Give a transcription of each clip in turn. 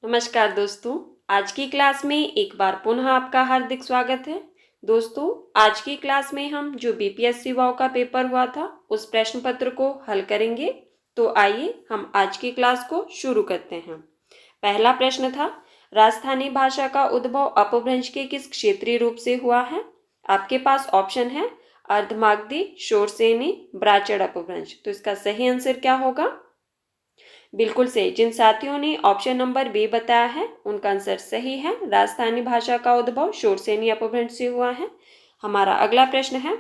नमस्कार दोस्तों। आज की क्लास में एक बार पुनः आपका हार्दिक स्वागत है। दोस्तों, आज की क्लास में हम जो बीपीएससी वाव का पेपर हुआ था उस प्रश्न पत्र को हल करेंगे। तो आइए हम आज की क्लास को शुरू करते हैं। पहला प्रश्न था, राजस्थानी भाषा का उद्भव अपभ्रंश के किस क्षेत्रीय रूप से हुआ है? आपके पास ऑप्शन है अर्धमागधी, शोरसेनी, ब्राह्मण अपभ्रंश। तो इसका सही आंसर क्या होगा? बिल्कुल सही। जिन साथियों ने ऑप्शन नंबर बी बताया है उनका आंसर सही है। राजस्थानी भाषा का उद्भव शोरसेनी अपभ्रंश से हुआ है। हमारा अगला प्रश्न है,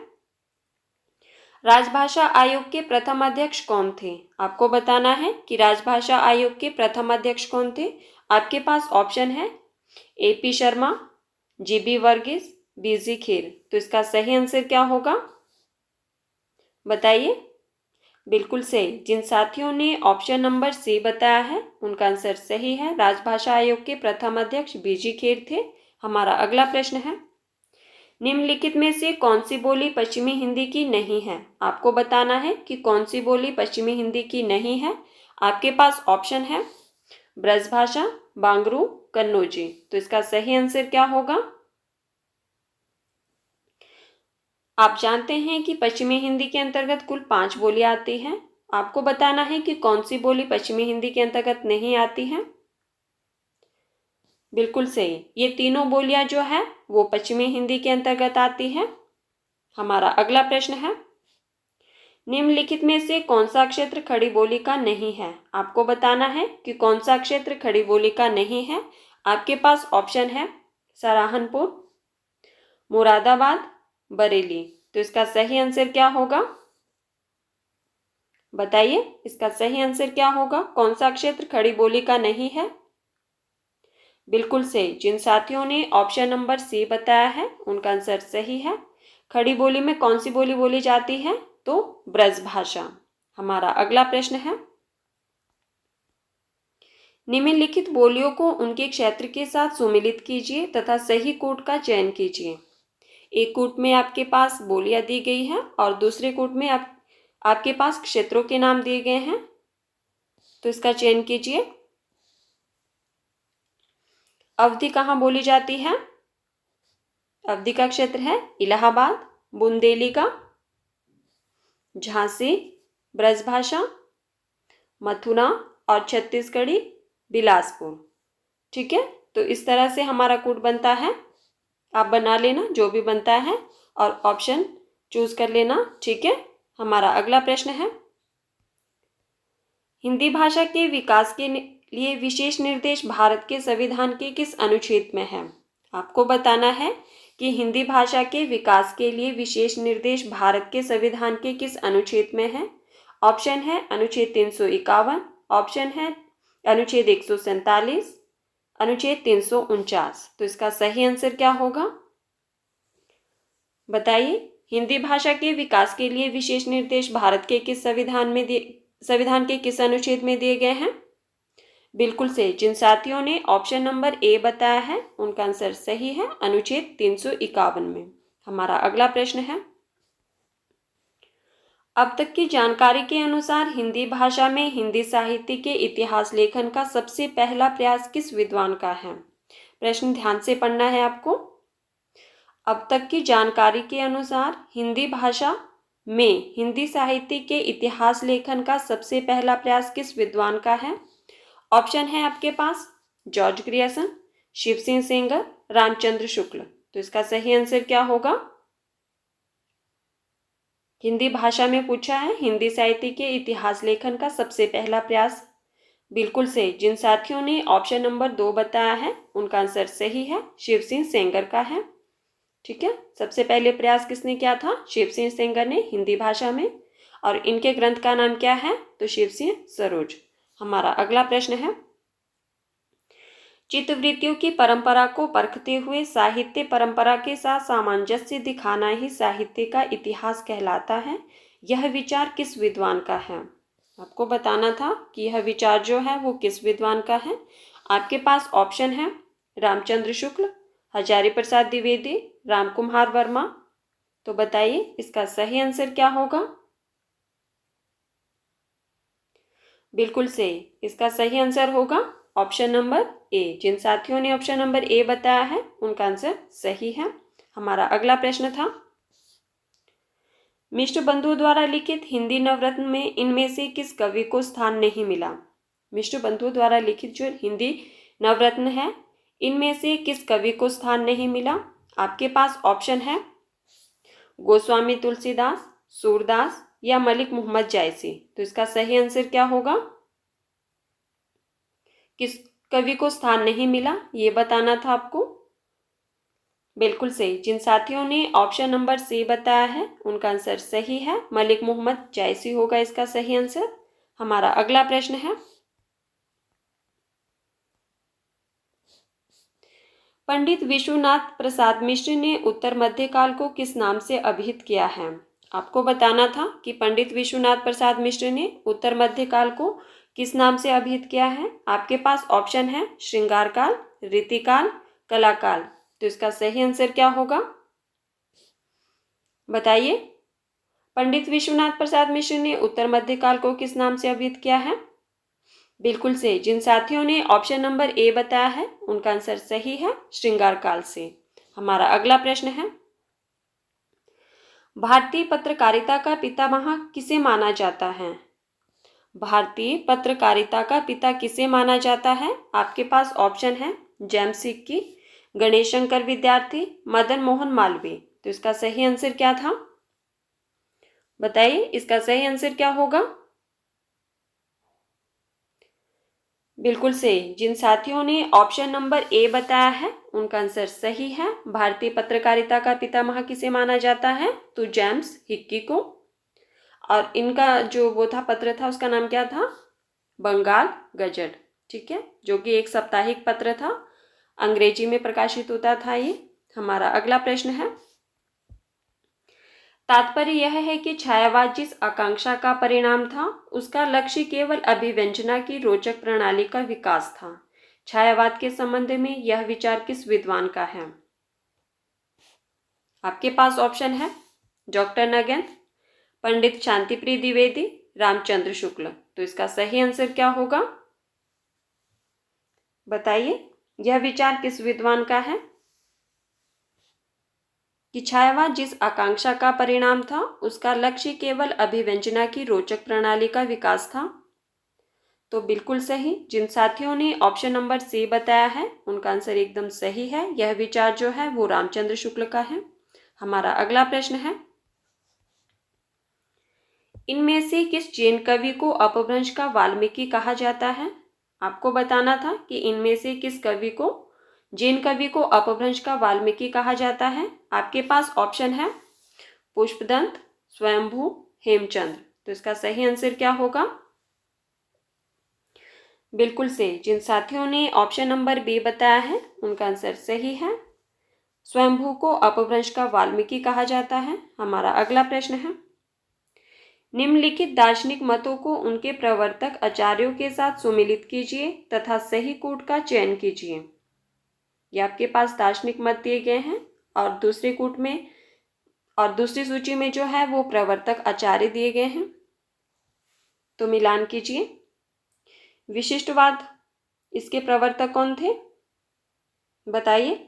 राजभाषा आयोग के प्रथम अध्यक्ष कौन थे? आपको बताना है कि राजभाषा आयोग के प्रथम अध्यक्ष कौन थे। आपके पास ऑप्शन है एपी शर्मा, जीबी वर्गीस, बीजी खेर। तो इसका सही आंसर क्या होगा? बताइए। बिल्कुल सही। जिन साथियों ने ऑप्शन नंबर सी बताया है उनका आंसर सही है। राजभाषा आयोग के प्रथम अध्यक्ष बीजी खेर थे। हमारा अगला प्रश्न है, निम्नलिखित में से कौन सी बोली पश्चिमी हिंदी की नहीं है? आपको बताना है कि कौन सी बोली पश्चिमी हिंदी की नहीं है। आपके पास ऑप्शन है ब्रजभाषा, बांगरू, कन्नौजी। तो इसका सही आंसर क्या होगा? आप जानते हैं कि पश्चिमी हिंदी के अंतर्गत कुल 5 बोलियां आती हैं। आपको बताना है कि कौन सी बोली पश्चिमी हिंदी के अंतर्गत नहीं आती है। बिल्कुल सही। ये तीनों बोलियां जो है वो पश्चिमी हिंदी के अंतर्गत आती है। हमारा अगला प्रश्न है, निम्नलिखित में से कौन सा क्षेत्र खड़ी बोली का नहीं है? आपको बताना है कि कौन सा क्षेत्र खड़ी बोली का नहीं है। आपके पास ऑप्शन है सराहनपुर, मुरादाबाद, बरेली। तो इसका सही आंसर क्या होगा? बताइए, इसका सही आंसर क्या होगा? कौन सा क्षेत्र खड़ी बोली का नहीं है? बिल्कुल सही। जिन साथियों ने ऑप्शन नंबर सी बताया है उनका आंसर सही है। खड़ी बोली में कौन सी बोली बोली जाती है? तो ब्रजभाषा। हमारा अगला प्रश्न है, निम्नलिखित बोलियों को उनके क्षेत्र के साथ सुमिलित कीजिए तथा सही कूट का चयन कीजिए। एक कूट में आपके पास बोलियां दी गई है और दूसरे कूट में आपके पास क्षेत्रों के नाम दिए गए हैं। तो इसका चयन कीजिए। अवधि कहाँ बोली जाती है? अवधि का क्षेत्र है इलाहाबाद, बुंदेली का, झांसी, ब्रजभाषा, मथुरा और छत्तीसगढ़ी बिलासपुर। ठीक है, तो इस तरह से हमारा कूट बनता है। आप बना लेना जो भी बनता है और ऑप्शन चूज कर लेना। ठीक है। हमारा अगला प्रश्न है, हिंदी भाषा के विकास के लिए विशेष निर्देश भारत के संविधान के किस अनुच्छेद में है? आपको बताना है कि हिंदी भाषा के विकास के लिए विशेष निर्देश भारत के संविधान के किस अनुच्छेद में है। ऑप्शन है अनुच्छेद 351, ऑप्शन है अनुच्छेद 147, अनुच्छेद 349। तो इसका सही आंसर क्या होगा? बताइए। हिंदी भाषा के विकास के लिए विशेष निर्देश भारत के किस संविधान के किस अनुच्छेद में दिए गए हैं? बिल्कुल सही। जिन साथियों ने ऑप्शन नंबर ए बताया है उनका आंसर सही है, अनुच्छेद 351 में। हमारा अगला प्रश्न है, अब तक की जानकारी के अनुसार हिंदी भाषा में हिंदी साहित्य के इतिहास लेखन का सबसे पहला प्रयास किस विद्वान का है? प्रश्न ध्यान से पढ़ना है आपको। अब तक की जानकारी के अनुसार हिंदी भाषा में हिंदी साहित्य के इतिहास लेखन का सबसे पहला प्रयास किस विद्वान का है? ऑप्शन है आपके पास जॉर्ज ग्रियर्सन, शिव सिंह सेंगर, रामचंद्र शुक्ल। तो इसका सही आंसर क्या होगा? हिंदी भाषा में पूछा है हिंदी साहित्य के इतिहास लेखन का सबसे पहला प्रयास। बिल्कुल सही। जिन साथियों ने ऑप्शन नंबर 2 बताया है उनका आंसर सही है, शिव सिंह सेंगर का है। ठीक है। सबसे पहले प्रयास किसने किया था? शिव सिंह सेंगर ने हिंदी भाषा में। और इनके ग्रंथ का नाम क्या है? तो शिव सिंह सरोज। हमारा अगला प्रश्न है, चित्तवृत्तियों की परंपरा को परखते हुए साहित्य परंपरा के साथ सामंजस्य दिखाना ही साहित्य का इतिहास कहलाता है। यह विचार किस विद्वान का है? आपको बताना था कि यह विचार जो है वो किस विद्वान का है। आपके पास ऑप्शन है रामचंद्र शुक्ल, हजारी प्रसाद द्विवेदी, रामकुमार वर्मा। तो बताइए इसका सही आंसर क्या होगा? बिल्कुल सही। इसका सही आंसर होगा ऑप्शन नंबर ए। जिन साथियों ने ऑप्शन नंबर ए बताया है उनका आंसर सही है। हमारा अगला प्रश्न था, मिश्र बंधु द्वारा लिखित हिंदी नवरत्न में इनमें से किस कवि को स्थान नहीं मिला? मिश्र बंधु द्वारा लिखित जो हिंदी नवरत्न है, इनमें से किस कवि को स्थान नहीं मिला? आपके पास ऑप्शन है गोस्वामी तुलसीदास, सूरदास या मलिक मोहम्मद जायसी। तो इसका सही आंसर क्या होगा? किस कवि को स्थान नहीं मिला ये बताना था आपको। बिल्कुल सही। जिन साथियों ने ऑप्शन नंबर सी बताया है उनका आंसर सही है, मलिक मोहम्मद जायसी होगा इसका सही आंसर। हमारा अगला प्रश्न है, पंडित विश्वनाथ प्रसाद मिश्र ने उत्तर मध्यकाल को किस नाम से अभिहित किया है? आपको बताना था कि पंडित विश्वनाथ प्रसाद मिश्र ने उत्तर मध्यकाल को किस नाम से अभिहित किया है। आपके पास ऑप्शन है श्रृंगार काल, रीतिकाल, कलाकाल। तो इसका सही आंसर क्या होगा बताइए। पंडित विश्वनाथ प्रसाद मिश्र ने उत्तर मध्यकाल को किस नाम से अभिहित किया है? बिल्कुल सही। जिन साथियों ने ऑप्शन नंबर ए बताया है उनका आंसर सही है, श्रृंगार काल से। हमारा अगला प्रश्न है, भारतीय पत्रकारिता का पितामह किसे माना जाता है? भारतीय पत्रकारिता का पिता किसे माना जाता है? आपके पास ऑप्शन है जेम्स सिक्की, गणेश शंकर विद्यार्थी, मदन मोहन मालवीय। तो इसका सही आंसर क्या था बताइए, इसका सही आंसर क्या होगा? बिल्कुल सही। जिन साथियों ने ऑप्शन नंबर ए बताया है उनका आंसर सही है। भारतीय पत्रकारिता का पितामह किसे माना जाता है? तो जेम्स हिक्की को। और इनका जो वो था पत्र था उसका नाम क्या था? बंगाल गजट। ठीक है, जो कि एक साप्ताहिक पत्र था, अंग्रेजी में प्रकाशित होता था ये। हमारा अगला प्रश्न है, तात्पर्य यह है कि छायावाद जिस आकांक्षा का परिणाम था उसका लक्ष्य केवल अभिव्यंजना की रोचक प्रणाली का विकास था। छायावाद के संबंध में यह विचार किस विद्वान का है? आपके पास ऑप्शन है डॉक्टर नगेंद्र, पंडित शांतिप्रिय द्विवेदी, रामचंद्र शुक्ल। तो इसका सही आंसर क्या होगा बताइए, यह विचार किस विद्वान का है कि छायावाद जिस आकांक्षा का परिणाम था उसका लक्ष्य केवल अभिव्यंजना की रोचक प्रणाली का विकास था? तो बिल्कुल सही। जिन साथियों ने ऑप्शन नंबर सी बताया है उनका आंसर एकदम सही है। यह विचार जो है वो रामचंद्र शुक्ल का है। हमारा अगला प्रश्न है, इनमें से किस जैन कवि को अपभ्रंश का वाल्मीकि कहा जाता है? आपको बताना था कि इनमें से किस कवि को, जैन कवि को अपभ्रंश का वाल्मीकि कहा जाता है। आपके पास ऑप्शन है पुष्पदंत, स्वयंभू, हेमचंद्र। तो इसका सही आंसर क्या होगा? बिल्कुल सही। जिन साथियों ने ऑप्शन नंबर बी बताया है उनका आंसर सही है, स्वयंभू को अपभ्रंश का वाल्मीकि कहा जाता है। हमारा अगला प्रश्न है, निम्नलिखित दार्शनिक मतों को उनके प्रवर्तक आचार्यों के साथ सुमिलित कीजिए तथा सही कूट का चयन कीजिए। ये आपके पास दार्शनिक मत दिए गए हैं और दूसरे कूट में और दूसरी सूची में जो है वो प्रवर्तक आचार्य दिए गए हैं। तो मिलान कीजिए। विशिष्टवाद, इसके प्रवर्तक कौन थे बताइए।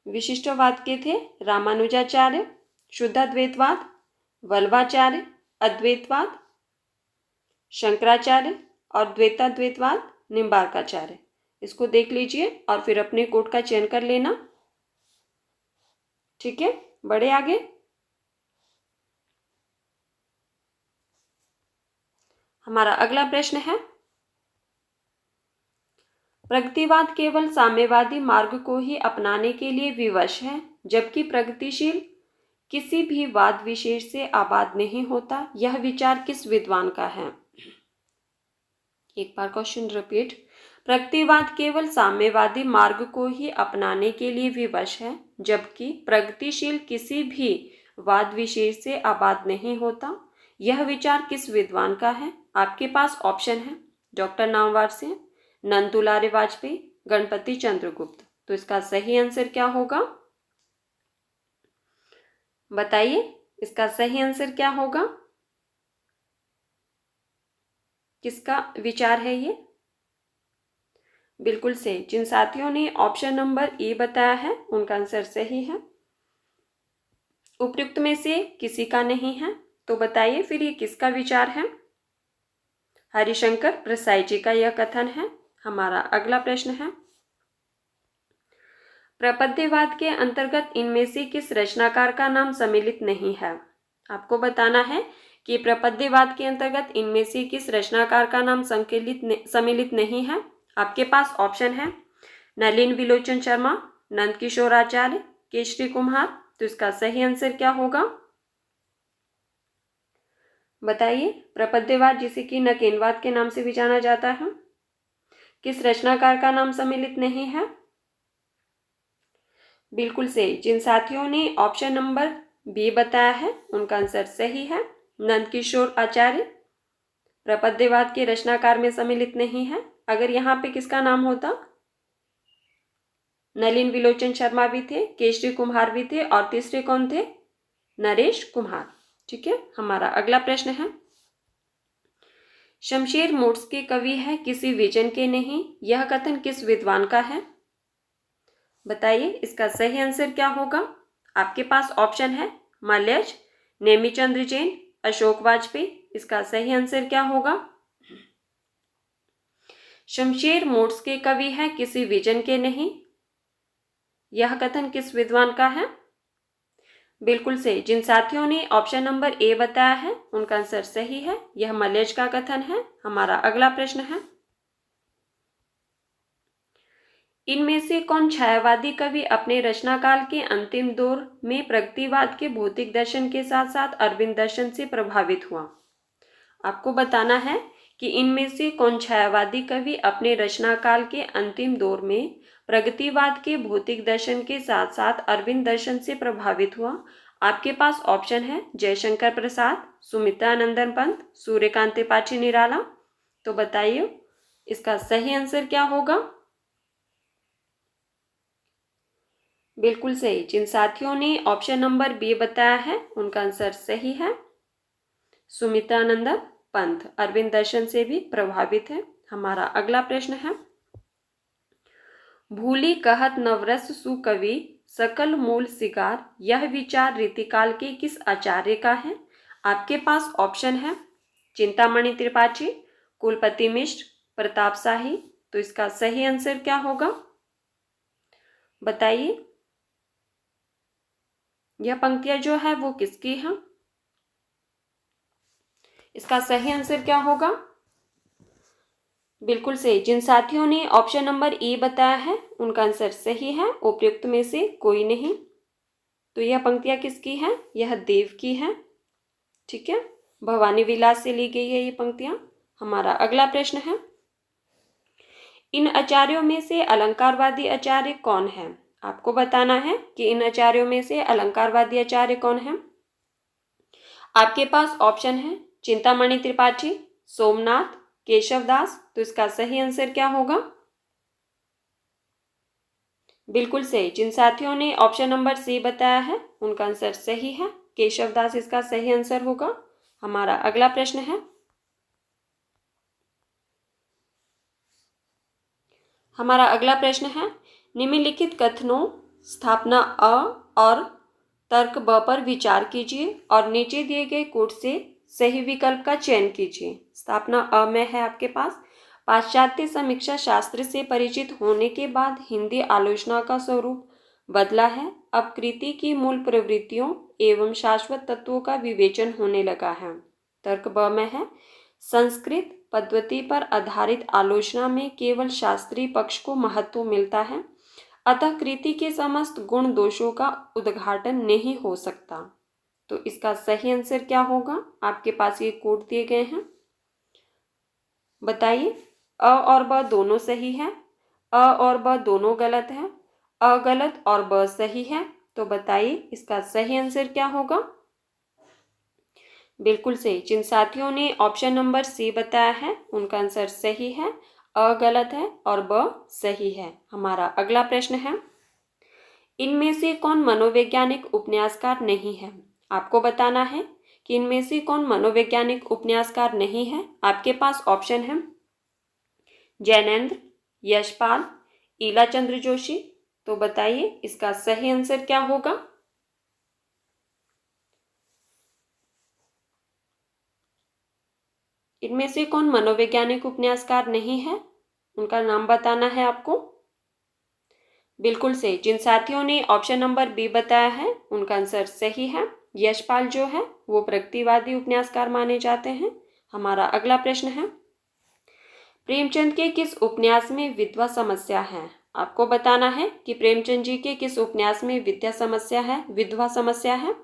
विशिष्टवाद के थे रामानुजाचार्य, शुद्धाद्वैतवाद, वल्लभाचार्य, अद्वैतवाद शंकराचार्य और द्वैताद्वैतवाद निम्बार्काचार्य। इसको देख लीजिए और फिर अपने कोट का चयन कर लेना। ठीक है, बढ़े आगे। हमारा अगला प्रश्न है, प्रगतिवाद केवल साम्यवादी मार्ग को ही अपनाने के लिए विवश है, जबकि प्रगतिशील किसी भी वाद विशेष से आबाद नहीं होता। यह विचार किस विद्वान का है? एक बार क्वेश्चन रिपीट। प्रगतिवाद केवल साम्यवादी मार्ग को ही अपनाने के लिए विवश है, जबकि प्रगतिशील किसी भी वाद विशेष से आबाद नहीं होता। यह विचार किस विद्वान का है? आपके पास ऑप्शन है डॉक्टर नामवर सिंह, नंदुलारे वाजपेयी, गणपति चंद्रगुप्त। तो इसका सही आंसर क्या होगा बताइए, इसका सही आंसर क्या होगा? किसका विचार है ये? बिल्कुल से जिन साथियों ने ऑप्शन नंबर ए बताया है उनका आंसर सही है। उपयुक्त में से किसी का नहीं है, तो बताइए फिर ये किसका विचार है? हरिशंकर प्रसाई जी का यह कथन है। हमारा अगला प्रश्न है, प्रपद्यवाद के अंतर्गत इनमें से किस रचनाकार का नाम सम्मिलित नहीं है? आपको बताना है कि प्रपद्यवाद के अंतर्गत इनमें से किस रचनाकार का नाम सम्मिलित नहीं है। आपके पास ऑप्शन है नलिन विलोचन शर्मा, नंद किशोर आचार्य, केशरी कुम्हार। तो इसका सही आंसर क्या होगा? बताइए। प्रपद्यवाद जिसे कि नकेनवाद के नाम से भी जाना जाता है, किस रचनाकार का नाम सम्मिलित नहीं है? बिल्कुल से जिन साथियों ने ऑप्शन नंबर बी बताया है उनका आंसर सही है। नंद किशोर आचार्य प्रपद्यवाद के रचनाकार में सम्मिलित नहीं है। अगर यहाँ पे किसका नाम होता? नलिन विलोचन शर्मा भी थे, केशरी कुम्हार भी थे और तीसरे कौन थे? नरेश कुम्हार। ठीक है। हमारा अगला प्रश्न है, शमशेर मोट्स के कवि है किसी विजन के नहीं, यह कथन किस विद्वान का है? बताइए इसका सही आंसर क्या होगा? आपके पास ऑप्शन है मलयज, नेमिचंद्र जैन, अशोक वाजपेयी। इसका सही आंसर क्या होगा? शमशेर मोट्स के कवि है किसी विजन के नहीं, यह कथन किस विद्वान का है? बिल्कुल से जिन साथियों ने ऑप्शन नंबर ए बताया है उनका आंसर सही है। यह मलयज का कथन है। हमारा अगला प्रश्न है, इनमें से कौन छायावादी कवि अपने रचनाकाल के अंतिम दौर में प्रगतिवाद के भौतिक दर्शन के साथ साथ अरविंद दर्शन से प्रभावित हुआ? आपको बताना है कि इनमें से कौन छायावादी कवि अपने रचनाकाल के अंतिम दौर में प्रगतिवाद के भौतिक दर्शन के साथ साथ अरविंद दर्शन से प्रभावित हुआ। आपके पास ऑप्शन है जयशंकर प्रसाद, सुमित्रानंदन पंत, सूर्यकांत त्रिपाठी निराला। तो बताइए इसका सही आंसर क्या होगा? बिल्कुल सही जिन साथियों ने ऑप्शन नंबर बी बताया है उनका आंसर सही है। सुमित्रानंदन पंत अरविंद दर्शन से भी प्रभावित है। हमारा अगला प्रश्न है, भूली कहत नवरस सुकवि सकल मूल सिगार, यह विचार रीतिकाल के किस आचार्य का है? आपके पास ऑप्शन है चिंतामणि त्रिपाठी, कुलपति मिश्र, प्रताप शाही। तो इसका सही आंसर क्या होगा? बताइए यह पंक्तियां जो है वो किसकी है? इसका सही आंसर क्या होगा? बिल्कुल सही जिन साथियों ने ऑप्शन नंबर ए बताया है उनका आंसर सही है। उपयुक्त में से कोई नहीं। तो यह पंक्तियां किसकी है? यह देव की है। ठीक है। भवानी विलास से ली गई है ये पंक्तियां। हमारा अगला प्रश्न है, इन आचार्यों में से अलंकारवादी आचार्य कौन है? आपको बताना है कि इन आचार्यों में से अलंकारवादी आचार्य कौन है। आपके पास ऑप्शन है चिंतामणि त्रिपाठी, सोमनाथ, केशवदास। तो इसका सही आंसर क्या होगा? बिल्कुल सही जिन साथियों ने ऑप्शन नंबर सी बताया है उनका आंसर सही है। केशवदास इसका सही आंसर होगा। हमारा अगला प्रश्न है, निम्नलिखित कथनों स्थापना अ और तर्क ब पर विचार कीजिए और नीचे दिए गए कोड से सही विकल्प का चयन कीजिए। स्थापना अ में है आपके पास, पाश्चात्य समीक्षा शास्त्र से परिचित होने के बाद हिंदी आलोचना का स्वरूप बदला है। अब कृति की मूल प्रवृत्तियों एवं शाश्वत तत्वों का विवेचन होने लगा है। तर्क ब में है, संस्कृत पद्धति पर आधारित आलोचना में केवल शास्त्रीय पक्ष को महत्व मिलता है, अतः कृति के समस्त गुण दोषों का उद्घाटन नहीं हो सकता। तो इसका सही आंसर क्या होगा? आपके पास ये कोड दिए गए हैं। बताइए अ और ब दोनों सही है, अ और ब दोनों गलत है, अ गलत और ब सही है। तो बताइए इसका सही आंसर क्या होगा? बिल्कुल सही जिन साथियों ने ऑप्शन नंबर सी बताया है उनका आंसर सही है। अ गलत है और ब सही है। हमारा अगला प्रश्न है, इनमें से कौन मनोवैज्ञानिक उपन्यासकार नहीं है? आपको बताना है कि इनमें से कौन मनोवैज्ञानिक उपन्यासकार नहीं है। आपके पास ऑप्शन है जैनेंद्र, यशपाल, ईला चंद्र जोशी। तो बताइए इसका सही आंसर क्या होगा। इनमें से कौन मनोवैज्ञानिक उपन्यासकार नहीं है, उनका नाम बताना है आपको। बिल्कुल से जिन साथियों ने ऑप्शन नंबर बी बताया है उनका आंसर सही है। यशपाल जो है वो प्रगतिवादी उपन्यासकार माने जाते हैं। हमारा अगला प्रश्न है, प्रेमचंद के किस उपन्यास में विधवा समस्या है। आपको बताना है कि प्रेमचंद जी के किस उपन्यास में विधवा समस्या है।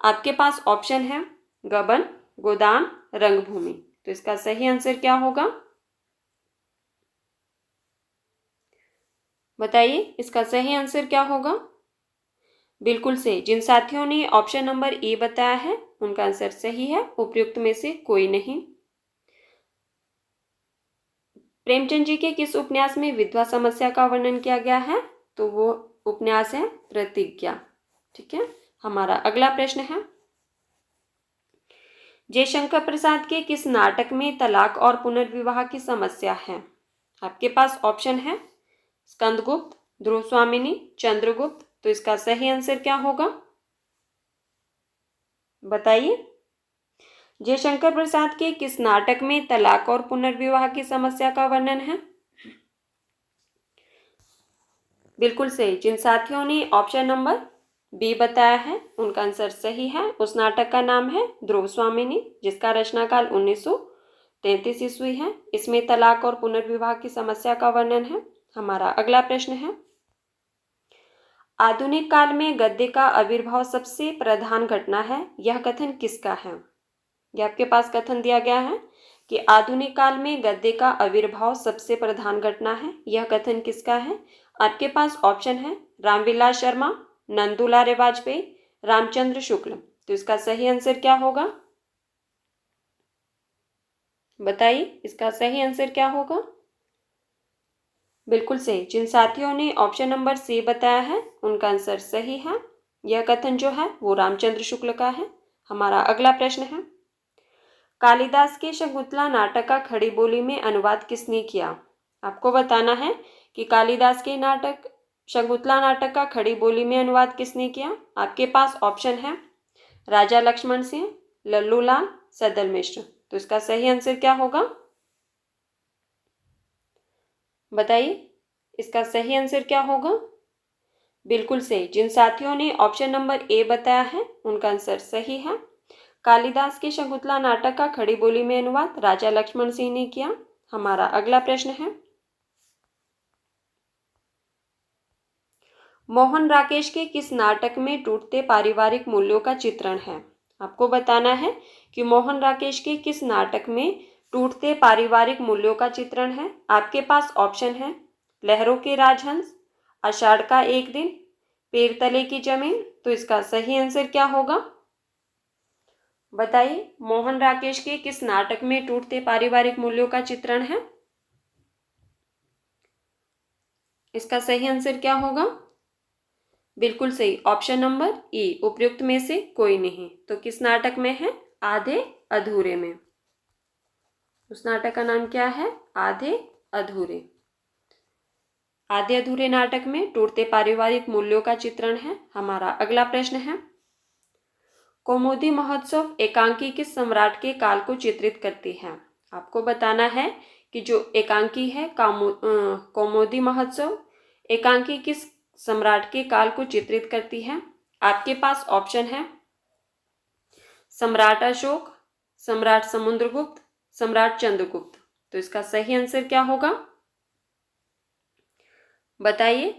आपके पास ऑप्शन है गबन, गोदान, रंगभूमि। तो इसका सही आंसर क्या होगा, बताइए इसका सही आंसर क्या होगा। बिल्कुल से जिन साथियों ने ऑप्शन नंबर ए बताया है उनका आंसर सही है, उपयुक्त में से कोई नहीं। प्रेमचंद जी के किस उपन्यास में विधवा समस्या का वर्णन किया गया है, तो वो उपन्यास है प्रतिज्ञा। ठीक है। हमारा अगला प्रश्न है, जयशंकर प्रसाद के किस नाटक में तलाक और पुनर्विवाह की समस्या है। आपके पास ऑप्शन है स्कंदगुप्त, ध्रुव स्वामिनी, चंद्रगुप्त। तो इसका सही आंसर क्या होगा, बताइए। जयशंकर प्रसाद के किस नाटक में तलाक और पुनर्विवाह की समस्या का वर्णन है। बिल्कुल सही जिन साथियों ने ऑप्शन नंबर बी बताया है उनका आंसर सही है। उस नाटक का नाम है ध्रुव स्वामिनी, जिसका रचनाकाल 1933 ईस्वी है। इसमें तलाक और पुनर्विवाह की समस्या का वर्णन है। हमारा अगला प्रश्न है, आधुनिक काल में गद्य का आविर्भाव सबसे प्रधान घटना है, यह कथन किसका है। यह आपके पास कथन दिया गया है कि आधुनिक काल में गद्य का आविर्भाव सबसे प्रधान घटना है, यह कथन किसका है। आपके पास ऑप्शन है रामविलास शर्मा, नंदुलारे वाजपेयी, रामचंद्र शुक्ल। तो इसका सही आंसर क्या होगा, बताइए इसका सही आंसर क्या होगा। बिल्कुल सही जिन साथियों ने ऑप्शन नंबर सी बताया है उनका आंसर सही है। यह कथन जो है वो रामचंद्र शुक्ल का है। हमारा अगला प्रश्न है, कालिदास के शकुंतला नाटक का खड़ी बोली में अनुवाद किसने किया। आपको बताना है कि कालिदास के नाटक शकुंतला नाटक का खड़ी बोली में अनुवाद किसने किया। आपके पास ऑप्शन है राजा लक्ष्मण सिंह, लल्लूलाल, सदल मिश्र। तो इसका सही आंसर क्या होगा, बताइए इसका सही आंसर क्या होगा। बिल्कुल सही जिन साथियों ने ऑप्शन नंबर ए बताया है उनका आंसर सही है। कालिदास के शकुंतला नाटक का खड़ी बोली में अनुवाद राजा लक्ष्मण सिंह ने किया। हमारा अगला प्रश्न है, मोहन राकेश के किस नाटक में टूटते पारिवारिक मूल्यों का चित्रण है। आपको बताना है कि मोहन राकेश के किस नाटक में टूटते पारिवारिक मूल्यों का चित्रण है। आपके पास ऑप्शन है लहरों के राजहंस, आषाढ़ का एक दिन, पैर तले की जमीन। तो इसका सही आंसर क्या होगा, बताइए मोहन राकेश के किस नाटक में टूटते पारिवारिक मूल्यों का चित्रण है। इसका सही आंसर क्या होगा, बिल्कुल सही ऑप्शन नंबर ई, उपयुक्त में से कोई नहीं। तो किस नाटक में है, आधे अधूरे में। उस नाटक का नाम क्या है, आधे अधूरे। आधे अधूरे नाटक में टूटते पारिवारिक मूल्यों का चित्रण है। हमारा अगला प्रश्न है, कौमुदी महोत्सव एकांकी किस सम्राट के काल को चित्रित करती है। आपको बताना है कि जो एकांकी है कौमुदी महोत्सव एकांकी किस सम्राट के काल को चित्रित करती है। आपके पास ऑप्शन है सम्राट अशोक, सम्राट समुद्रगुप्त, सम्राट चंद्रगुप्त। तो इसका सही आंसर क्या होगा, बताइए।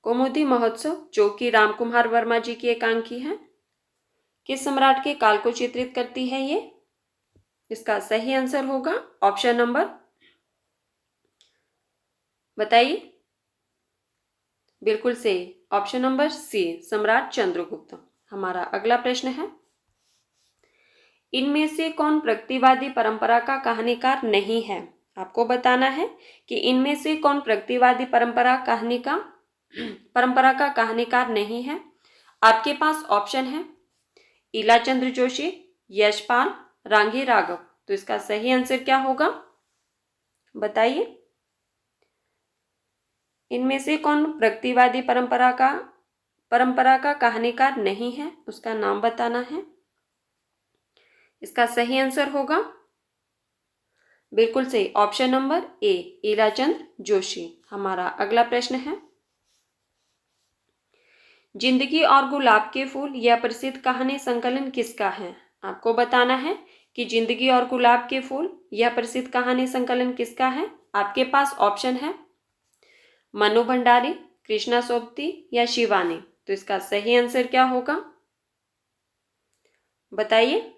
कौमुदी महोत्सव जो कि रामकुमार वर्मा जी की एकांकी है, किस सम्राट के काल को चित्रित करती है ये। इसका सही आंसर होगा ऑप्शन नंबर, बताइए। बिल्कुल सही ऑप्शन नंबर सी, सम्राट चंद्रगुप्त। हमारा अगला प्रश्न है, इनमें से कौन प्रगतिवादी परंपरा का कहानीकार नहीं है। आपको बताना है कि इनमें से कौन प्रगतिवादी परंपरा का कहानीकार नहीं है। आपके पास ऑप्शन है ईलाचंद्र जोशी, यशपाल, रांगी राघव। तो इसका सही आंसर क्या होगा, बताइए। इनमें से कौन प्रगतिवादी परंपरा का कहानीकार नहीं है, उसका नाम बताना है। इसका सही आंसर होगा बिल्कुल सही, ऑप्शन नंबर ए, ईलाचंद जोशी। हमारा अगला प्रश्न है, जिंदगी और गुलाब के फूल यह प्रसिद्ध कहानी संकलन किसका है। आपको बताना है कि जिंदगी और गुलाब के फूल यह प्रसिद्ध कहानी संकलन किसका है। आपके पास ऑप्शन है मनु भंडारी, कृष्णा सोबती या शिवानी। तो इसका सही आंसर क्या होगा, बताइए।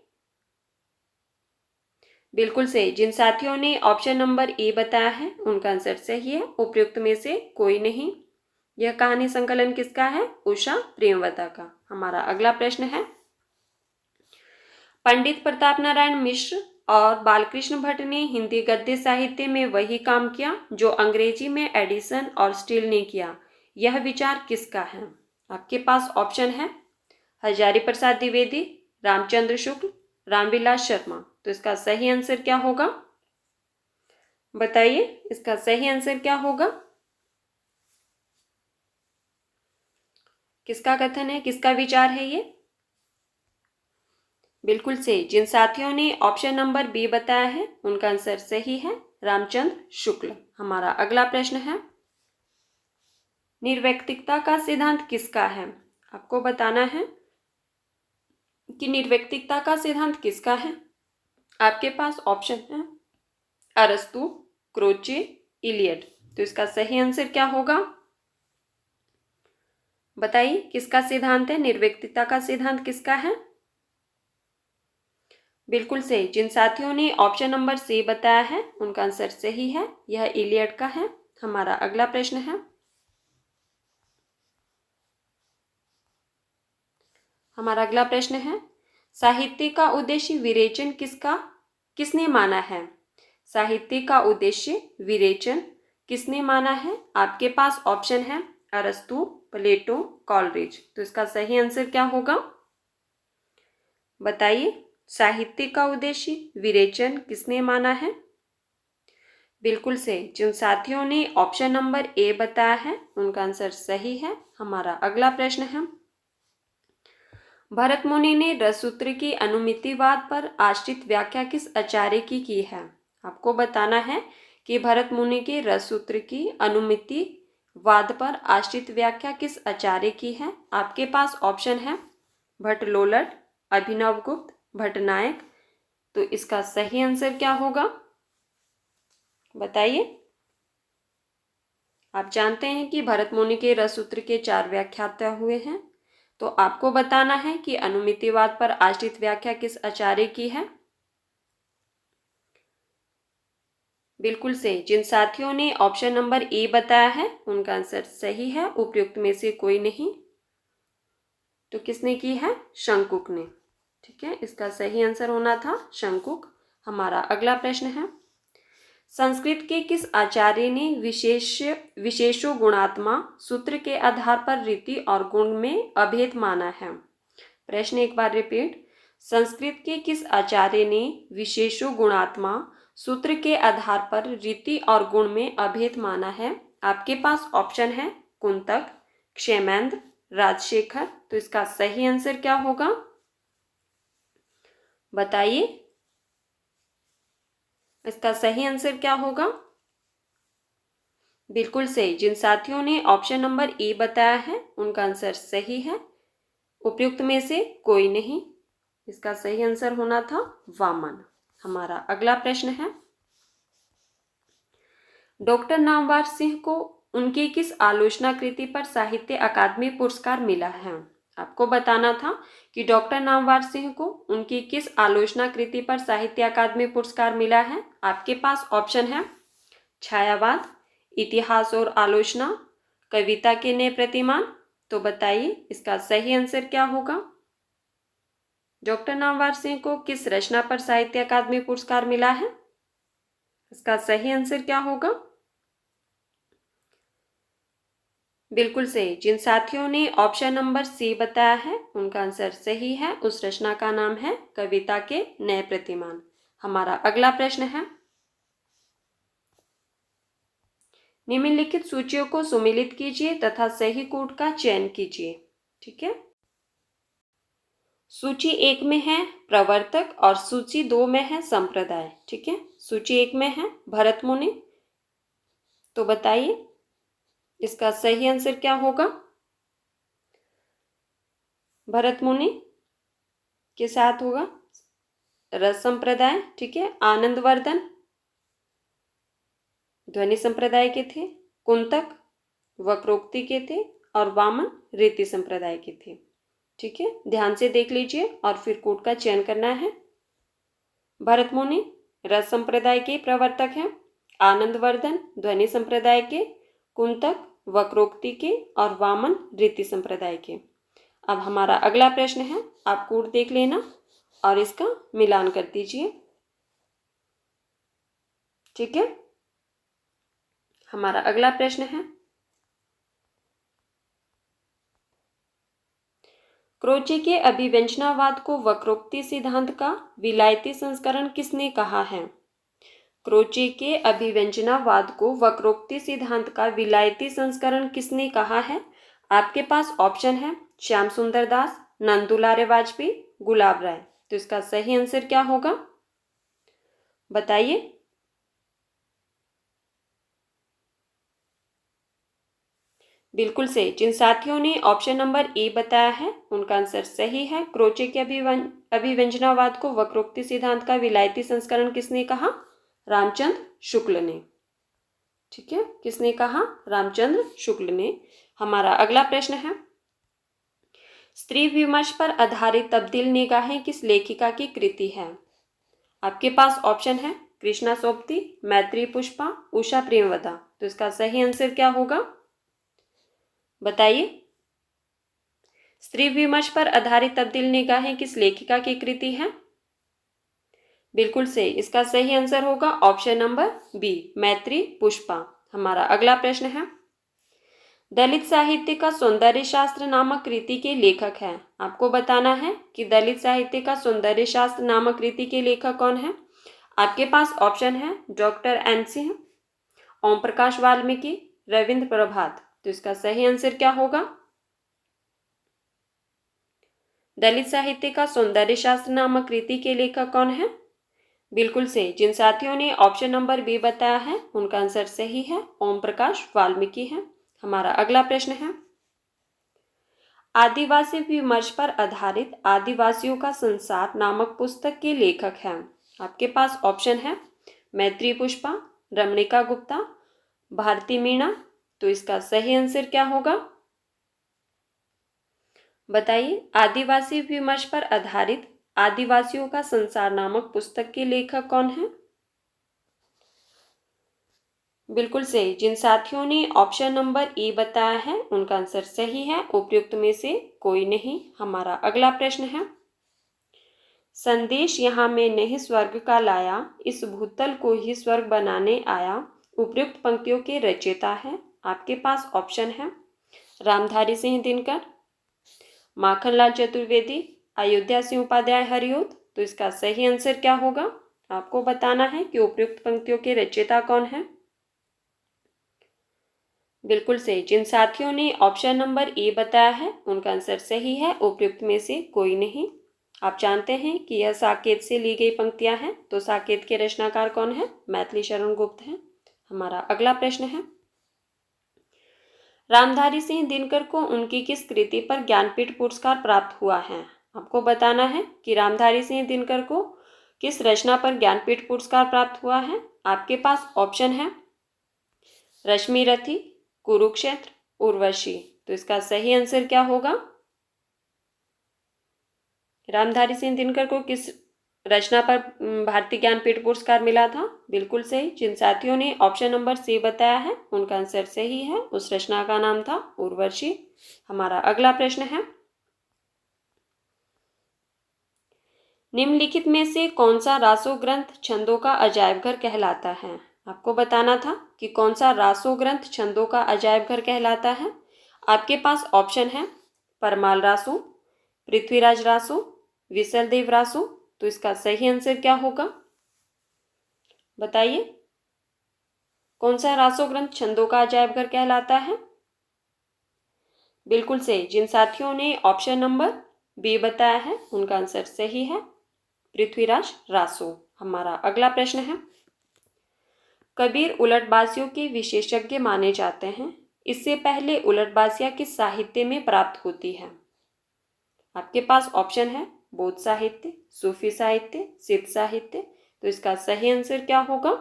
बिल्कुल सही, जिन साथियों ने ऑप्शन नंबर ए बताया है उनका आंसर सही है, उपयुक्त में से कोई नहीं। यह कहानी संकलन किसका है, उषा प्रेमवता का। हमारा अगला प्रश्न है, पंडित प्रताप नारायण मिश्र और बालकृष्ण भट्ट ने हिंदी गद्य साहित्य में वही काम किया जो अंग्रेजी में एडिसन और स्टील ने किया। यह विचार किसका है। आपके पास ऑप्शन है हजारी प्रसाद द्विवेदी, रामचंद्र शुक्ल, रामविलास शर्मा। तो इसका सही आंसर क्या होगा, बताइए। इसका सही आंसर क्या होगा, किसका कथन है, किसका विचार है ये। बिल्कुल सही, जिन साथियों ने ऑप्शन नंबर बी बताया है उनका आंसर सही है, रामचंद्र शुक्ल। हमारा अगला प्रश्न है, निर्वैयक्तिकता का सिद्धांत किसका है। आपको बताना है कि निर्वैयक्तिकता का सिद्धांत किसका है। आपके पास ऑप्शन है अरस्तु, क्रोचे, इलियट। तो इसका सही आंसर क्या होगा, बताइए। किसका सिद्धांत है, निर्वैयक्तिकता का सिद्धांत किसका है। बिल्कुल सही, जिन साथियों ने ऑप्शन नंबर सी बताया है उनका आंसर सही है, यह इलियट का है। हमारा अगला प्रश्न है, साहित्य का उद्देश्य विरेचन किसने माना है। साहित्य का उद्देश्य विरेचन किसने माना है। आपके पास ऑप्शन है अरस्तु, प्लेटो, कॉलरिज। तो इसका सही आंसर क्या होगा, बताइए। साहित्य का उद्देश्य विरेचन किसने माना है। बिल्कुल सही, जिन साथियों ने ऑप्शन नंबर ए बताया है उनका आंसर सही है। हमारा अगला प्रश्न है, भरत मुनि ने रससूत्र की अनुमितिवाद पर आश्रित व्याख्या किस आचार्य की है। आपको बताना है कि भरत मुनि के रससूत्र की अनुमितिवाद पर आश्रित व्याख्या किस आचार्य की है। आपके पास ऑप्शन है भट्टलोलट, अभिनवगुप्त, भट्टनायक। तो इसका सही आंसर क्या होगा, बताइए। आप जानते हैं कि भरत मुनि के रससूत्र के 4 व्याख्याता हुए हैं, तो आपको बताना है कि अनुमितिवाद पर आश्रित व्याख्या किस आचार्य की है। बिल्कुल सही, जिन साथियों ने ऑप्शन नंबर ए बताया है उनका आंसर सही है, उपयुक्त में से कोई नहीं। तो किसने की है, शंकुक ने। ठीक है, इसका सही आंसर होना था शंकुक। हमारा अगला प्रश्न है, संस्कृत के किस आचार्य ने विशेषो गुणात्मा सूत्र के आधार पर रीति और गुण में अभेद माना है। प्रश्न एक बार रिपीट, संस्कृत के किस आचार्य ने विशेषो गुणात्मा सूत्र के आधार पर रीति और गुण में अभेद माना है। आपके पास ऑप्शन है कुंतक, क्षेमेंद्र, राजशेखर। तो इसका सही आंसर क्या होगा, बताइए। इसका सही आंसर क्या होगा, बिल्कुल सही, जिन साथियों ने ऑप्शन नंबर ए बताया है उनका आंसर सही है, उपयुक्त में से कोई नहीं। इसका सही आंसर होना था वामन। हमारा अगला प्रश्न है, डॉक्टर नामवर सिंह को उनकी किस आलोचना कृति पर साहित्य अकादमी पुरस्कार मिला है। आपको बताना था कि डॉक्टर नामवर सिंह को उनकी किस आलोचना कृति पर साहित्य अकादमी पुरस्कार मिला है। आपके पास ऑप्शन है छायावाद, इतिहास और आलोचना, कविता के नए प्रतिमान। तो बताइए इसका सही आंसर क्या होगा, डॉक्टर नामवर सिंह को किस रचना पर साहित्य अकादमी पुरस्कार मिला है। इसका सही आंसर क्या होगा, बिल्कुल सही। जिन साथियों ने ऑप्शन नंबर सी बताया है उनका आंसर सही है। उस रचना का नाम है कविता के नए प्रतिमान। हमारा अगला प्रश्न है, निम्नलिखित सूचियों को सुमेलित कीजिए तथा सही कूट का चयन कीजिए। ठीक है। सूची 1 में है प्रवर्तक और सूची 2 में है संप्रदाय। ठीक है। सूची 1 में है भरत मुनि, तो बताइए इसका सही आंसर क्या होगा। भरत मुनि के साथ होगा रस संप्रदाय। ठीक है। आनंदवर्धन ध्वनि संप्रदाय के थे, कुंतक वक्रोक्ति के थे और वामन रीति संप्रदाय के थे। ठीक है। ध्यान से देख लीजिए और फिर कूट का चयन करना है। भरत मुनि रस संप्रदाय के प्रवर्तक हैं, आनंदवर्धन ध्वनि संप्रदाय के, कुंतक वक्रोक्ति के और वामन रीति संप्रदाय के। अब हमारा अगला प्रश्न है, आप कूट देख लेना और इसका मिलान कर दीजिए। ठीक है। हमारा अगला प्रश्न है, क्रोचे के अभिव्यंजनावाद को वक्रोक्ति सिद्धांत का विलायती संस्करण किसने कहा है। क्रोचे के अभिव्यंजनावाद को वक्रोक्ति सिद्धांत का विलायती संस्करण किसने कहा है। आपके पास ऑप्शन है श्याम सुंदर दास, नंदुलारे वाजपेयी, गुलाब राय। तो इसका सही आंसर क्या होगा बताइए। बिल्कुल सही। जिन साथियों ने ऑप्शन नंबर ए बताया है उनका आंसर सही है। क्रोचे के अभिव्यंजनावाद को वक्रोक्ति सिद्धांत का विलायती संस्करण किसने कहा, रामचंद्र शुक्ल ने। ठीक है। किसने कहा, रामचंद्र शुक्ल ने। हमारा अगला प्रश्न है, स्त्री विमर्श पर आधारित तब्दील निगाहें किस लेखिका की कृति है। आपके पास ऑप्शन है कृष्णा सोबती, मैत्री पुष्पा, उषा प्रेमवदा। तो इसका सही आंसर क्या होगा बताइए। स्त्री विमर्श पर आधारित तब्दील निगाहें किस लेखिका की कृति है। बिल्कुल सही। इसका सही आंसर होगा ऑप्शन नंबर बी, मैत्री पुष्पा। हमारा अगला प्रश्न है, दलित साहित्य का सौंदर्य शास्त्र नामक कृति के लेखक हैं। आपको बताना है कि दलित साहित्य का सौंदर्य शास्त्र नामक कृति के लेखक कौन है। आपके पास ऑप्शन है डॉक्टर एन सिंह, ओम प्रकाश वाल्मीकि, रविंद्र प्रभात। तो इसका सही आंसर क्या होगा। दलित साहित्य का सौंदर्य शास्त्र नामक कृति के लेखक कौन है। बिल्कुल सही। जिन साथियों ने ऑप्शन नंबर बी बताया है उनका आंसर सही है, ओम प्रकाश वाल्मीकि है। हमारा अगला प्रश्न है, आदिवासी विमर्श पर आधारित आदिवासियों का संसार नामक पुस्तक के लेखक हैं। आपके पास ऑप्शन है मैत्री पुष्पा, रमणिका गुप्ता, भारती मीणा। तो इसका सही आंसर क्या होगा बताइए। आदिवासी विमर्श पर आधारित आदिवासियों का संसार नामक पुस्तक के लेखक कौन है। बिल्कुल सही। जिन साथियों ने ऑप्शन नंबर ए बताया है उनका आंसर सही है, उपयुक्त में से कोई नहीं। हमारा अगला प्रश्न है, संदेश यहाँ में नहीं स्वर्ग का लाया, इस भूतल को ही स्वर्ग बनाने आया, उपयुक्त पंक्तियों के रचयिता है। आपके पास ऑप्शन है रामधारी सिंह दिनकर, माखनलाल चतुर्वेदी, अयोध्या सिंह उपाध्याय हरिओत। तो इसका सही आंसर क्या होगा आपको बताना है कि उपयुक्त पंक्तियों के रचयिता कौन है। बिल्कुल सही। जिन साथियों ने ऑप्शन नंबर ए बताया है उनका आंसर सही है, उपयुक्त में से कोई नहीं। आप जानते हैं कि यह साकेत से ली गई पंक्तियां हैं, तो साकेत के रचनाकार कौन है, मैथिली शरण गुप्त हैं। हमारा अगला प्रश्न है, रामधारी सिंह दिनकर को उनकी किस कृति पर ज्ञानपीठ पुरस्कार प्राप्त हुआ है। आपको बताना है कि रामधारी सिंह दिनकर को किस रचना पर ज्ञानपीठ पुरस्कार प्राप्त हुआ है। आपके पास ऑप्शन है रश्मि रथी, कुरुक्षेत्र, उर्वशी। तो इसका सही आंसर क्या होगा। रामधारी सिंह दिनकर को किस रचना पर भारतीय ज्ञानपीठ पुरस्कार मिला था। बिल्कुल सही। जिन साथियों ने ऑप्शन नंबर सी बताया है उनका आंसर सही है, उस रचना का नाम था उर्वशी। हमारा अगला प्रश्न है, निम्नलिखित में से कौन सा रासो ग्रंथ छंदों का अजायब घर कहलाता है। आपको बताना था कि कौन सा रासो ग्रंथ छंदों का अजायब घर कहलाता है। आपके पास ऑप्शन है परमाल रासो, पृथ्वीराज रासो, विसलदेव रासो। तो इसका सही आंसर क्या होगा बताइए। कौन सा रासो ग्रंथ छंदों का अजायब घर कहलाता है? बिल्कुल सही। जिन साथियों ने ऑप्शन नंबर बी बताया है उनका आंसर सही है, पृथ्वीराज रासो। हमारा अगला प्रश्न है, कबीर उलटबाजियों के विशेषज्ञ माने जाते हैं। इससे पहले उलटबाजियां किस साहित्य में प्राप्त होती है? आपके पास ऑप्शन है बौद्ध साहित्य, सूफी साहित्य, सिद्ध साहित्य। तो इसका सही आंसर क्या होगा?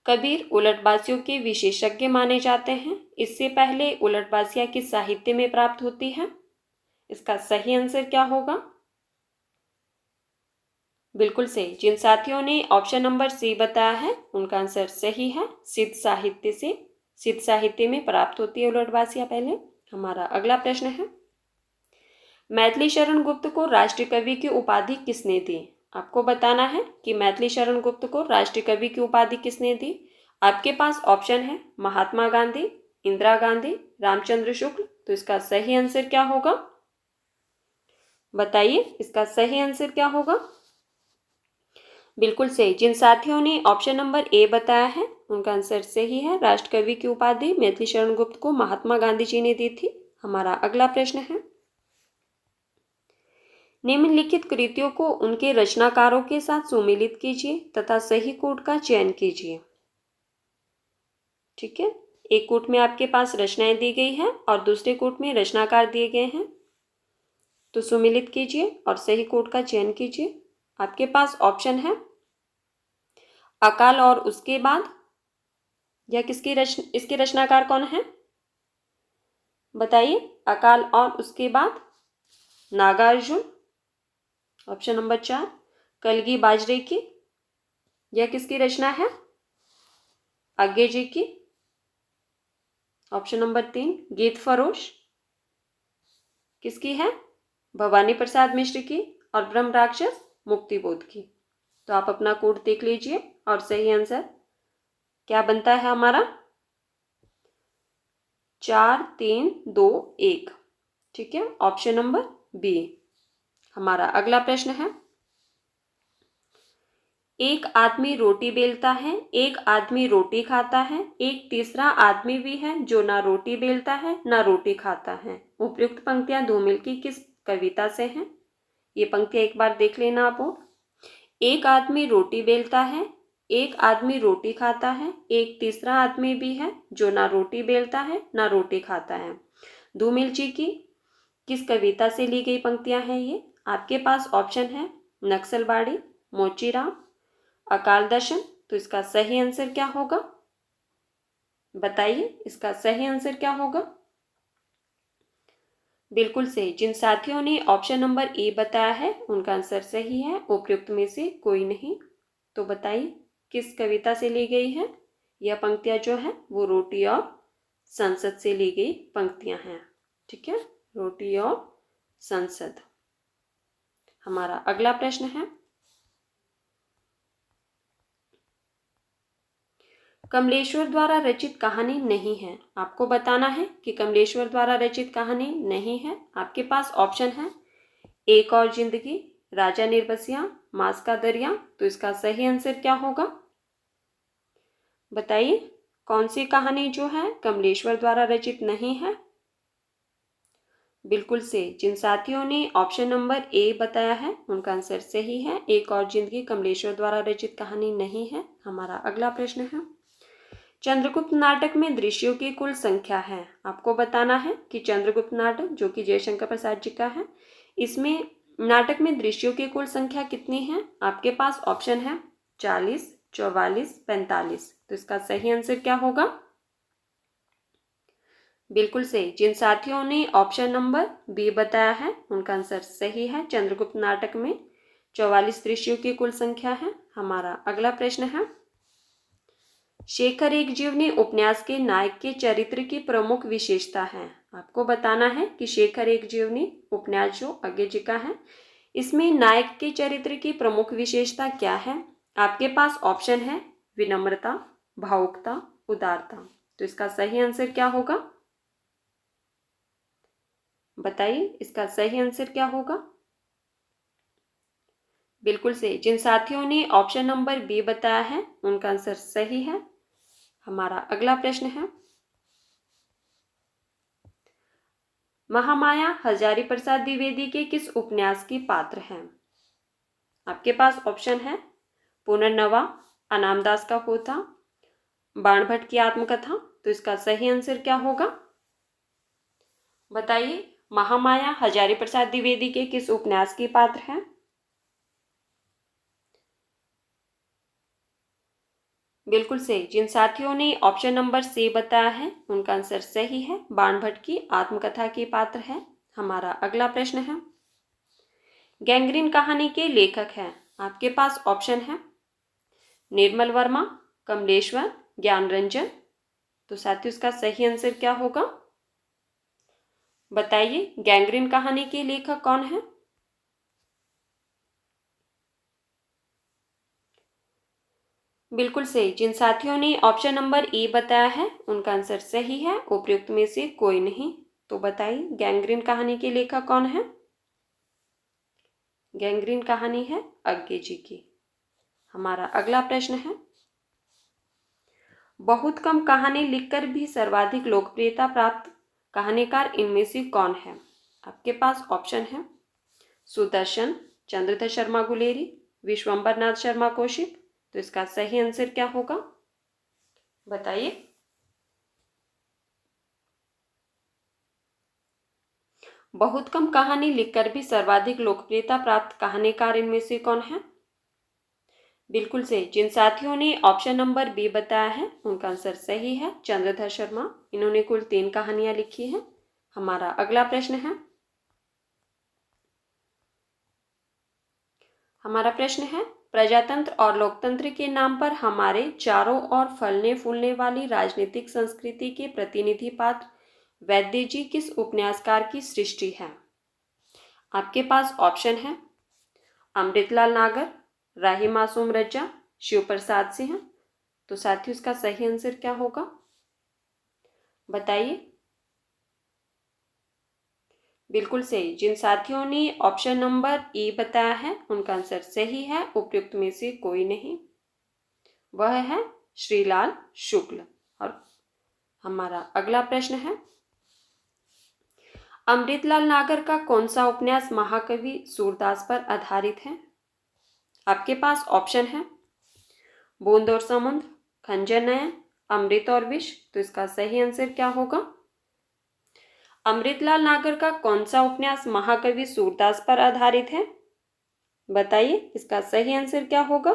कबीर उलटबाजियों के विशेषज्ञ माने जाते हैं। इससे पहले उलटबाजियां किस साहित्य में प्राप्त होती है? इसका सही आंसर क्या होगा? बिल्कुल सही। जिन साथियों ने ऑप्शन नंबर सी बताया है उनका आंसर सही है, सिद्ध साहित्य से। सिद्ध साहित्य में प्राप्त होती है उलटबाजियां पहले। हमारा अगला प्रश्न है, मैथिली शरण गुप्त को राष्ट्रीय कवि की उपाधि किसने दी? आपको बताना है कि मैथिली शरण गुप्त को राष्ट्रीय कवि की उपाधि किसने दी। आपके पास ऑप्शन है महात्मा गांधी, इंदिरा गांधी, रामचंद्र शुक्ल। तो इसका सही आंसर क्या होगा बताइए। इसका सही आंसर क्या होगा? बिल्कुल सही। जिन साथियों ने ऑप्शन नंबर ए बताया है उनका आंसर सही है, राष्ट्र कवि की उपाधि मैथिली शरण गुप्त को महात्मा गांधी जी ने दी थी। हमारा अगला प्रश्न है, निम्नलिखित कृतियों को उनके रचनाकारों के साथ सुमेलित कीजिए तथा सही कोट का चयन कीजिए। ठीक है, एक कोट में आपके पास रचनाएं दी गई है और दूसरे कोट में रचनाकार दिए गए हैं। तो सुमेलित कीजिए और सही कोट का चयन कीजिए। आपके पास ऑप्शन है अकाल और उसके बाद, या इसके रचनाकार कौन है बताइए। अकाल और उसके बाद नागार्जुन, ऑप्शन नंबर 4 कलगी बाजरे की, यह किसकी रचना है आगे जी की। ऑप्शन नंबर 3 गीत फरोश, किसकी है भवानी प्रसाद मिश्र की। और ब्रह्म राक्षस मुक्तिबोध की। तो आप अपना कोड देख लीजिए और सही आंसर क्या बनता है हमारा 4 3 2 1। ठीक है, ऑप्शन नंबर बी। हमारा अगला प्रश्न है, एक आदमी रोटी बेलता है, एक आदमी रोटी खाता है, एक तीसरा आदमी भी है जो ना रोटी बेलता है ना रोटी खाता है। उपयुक्त पंक्तियां धूमिल की किस कविता से हैं? ये पंक्तियां एक बार देख लेना आप। एक आदमी रोटी बेलता है, एक आदमी रोटी खाता है, एक तीसरा आदमी भी है जो ना रोटी बेलता है ना रोटी खाता है। धूमिल जी की किस कविता से ली गई पंक्तियां हैं ये? आपके पास ऑप्शन है नक्सलबाड़ी, मोचीराम, अकाल दर्शन। तो इसका सही आंसर क्या होगा बताइए। इसका सही आंसर क्या होगा? बिल्कुल सही। जिन साथियों ने ऑप्शन नंबर ए बताया है उनका आंसर सही है, उपयुक्त में से कोई नहीं। तो बताइए किस कविता से ली गई है यह पंक्तियां जो है? वो रोटी और संसद से ली गई पंक्तियां हैं। ठीक है, रोटी और संसद। हमारा अगला प्रश्न है, कमलेश्वर द्वारा रचित कहानी नहीं है। आपको बताना है कि कमलेश्वर द्वारा रचित कहानी नहीं है। आपके पास ऑप्शन है एक और जिंदगी, राजा निर्बसिया, मांस का दरिया। तो इसका सही आंसर क्या होगा बताइए। कौन सी कहानी जो है कमलेश्वर द्वारा रचित नहीं है? बिल्कुल से। जिन साथियों ने ऑप्शन नंबर ए बताया है उनका आंसर सही है, एक और जिंदगी कमलेश्वर द्वारा रचित कहानी नहीं है। हमारा अगला प्रश्न है, चंद्रगुप्त नाटक में दृश्यों की कुल संख्या है। आपको बताना है कि चंद्रगुप्त नाटक जो कि जयशंकर प्रसाद जी का है, इसमें नाटक में दृश्यों की कुल संख्या कितनी है? आपके पास ऑप्शन है 40, 44, 45। तो इसका सही आंसर क्या होगा? बिल्कुल सही। जिन साथियों ने ऑप्शन नंबर बी बताया है उनका आंसर सही है, चंद्रगुप्त नाटक में 44 दृश्यों की कुल संख्या है। हमारा अगला प्रश्न है, शेखर एक जीवनी उपन्यास के नायक के चरित्र की प्रमुख विशेषता है। आपको बताना है कि शेखर एक जीवनी उपन्यास जो आगे जी का है, इसमें नायक के चरित्र की प्रमुख विशेषता क्या है? आपके पास ऑप्शन है विनम्रता, भावुकता, उदारता। तो इसका सही आंसर क्या होगा बताइए इसका सही आंसर क्या होगा। बिल्कुल सही। जिन साथियों ने ऑप्शन नंबर बी बताया है उनका आंसर सही है। हमारा अगला प्रश्न है, महामाया हजारी प्रसाद द्विवेदी के किस उपन्यास की पात्र हैं। आपके पास ऑप्शन है पुनर्नवा, अनामदास का पोथा, बाणभट्ट की आत्मकथा। तो इसका सही आंसर क्या होगा, बताइए। महामाया हजारी प्रसाद द्विवेदी के किस उपन्यास की पात्र हैं। बिल्कुल सही। जिन साथियों ने ऑप्शन नंबर सी बताया है उनका आंसर सही है, बाणभट्ट की आत्मकथा की पात्र है। हमारा अगला प्रश्न है, गैंग्रीन कहानी के लेखक हैं। आपके पास ऑप्शन है निर्मल वर्मा, कमलेश्वर, ज्ञानरंजन। तो साथियों इसका सही आंसर क्या होगा, बताइए। गैंग्रीन कहानी के लेखक कौन है। बिल्कुल सही। जिन साथियों ने ऑप्शन नंबर ए बताया है उनका आंसर सही है, उपयुक्त में से कोई नहीं। तो बताइए गैंग्रीन कहानी के लेखक कौन है। गैंग्रीन कहानी है अज्ञे जी की। हमारा अगला प्रश्न है, बहुत कम कहानी लिखकर भी सर्वाधिक लोकप्रियता प्राप्त कहानीकार इनमें से कौन है। आपके पास ऑप्शन है सुदर्शन, चंद्रधर शर्मा गुलेरी, विश्वंबर नाथ शर्मा कौशिक। तो इसका सही आंसर क्या होगा, बताइए। बहुत कम कहानी लिखकर भी सर्वाधिक लोकप्रियता प्राप्त कहानीकार इनमें से कौन है। बिल्कुल सही। जिन साथियों ने ऑप्शन नंबर बी बताया है उनका आंसर सही है, चंद्रधर शर्मा। इन्होंने कुल 3 कहानियां लिखी हैं। हमारा अगला प्रश्न है, प्रजातंत्र और लोकतंत्र के नाम पर हमारे चारों ओर फलने फूलने वाली राजनीतिक संस्कृति के प्रतिनिधि पात्र वैद्य जी किस उपन्यासकार की सृष्टि है। आपके पास ऑप्शन है अमृतलाल नागर, राही मासूम रज्जा, शिव प्रसाद सिंह। तो साथियों इसका सही आंसर क्या होगा, बताइए। बिल्कुल सही। जिन साथियों ने ऑप्शन नंबर ए बताया है उनका आंसर सही है, उपयुक्त में से कोई नहीं, वह है श्रीलाल शुक्ल। और हमारा अगला प्रश्न है, अमृतलाल नागर का कौन सा उपन्यास महाकवि सूरदास पर आधारित है। आपके पास ऑप्शन है बूंद और समुद्र, खंजर नयन, अमृत और विष। तो इसका सही आंसर क्या होगा, अमृतलाल नागर का कौन सा उपन्यास महाकवि सूरदास पर आधारित है, बताइए। इसका सही आंसर क्या होगा।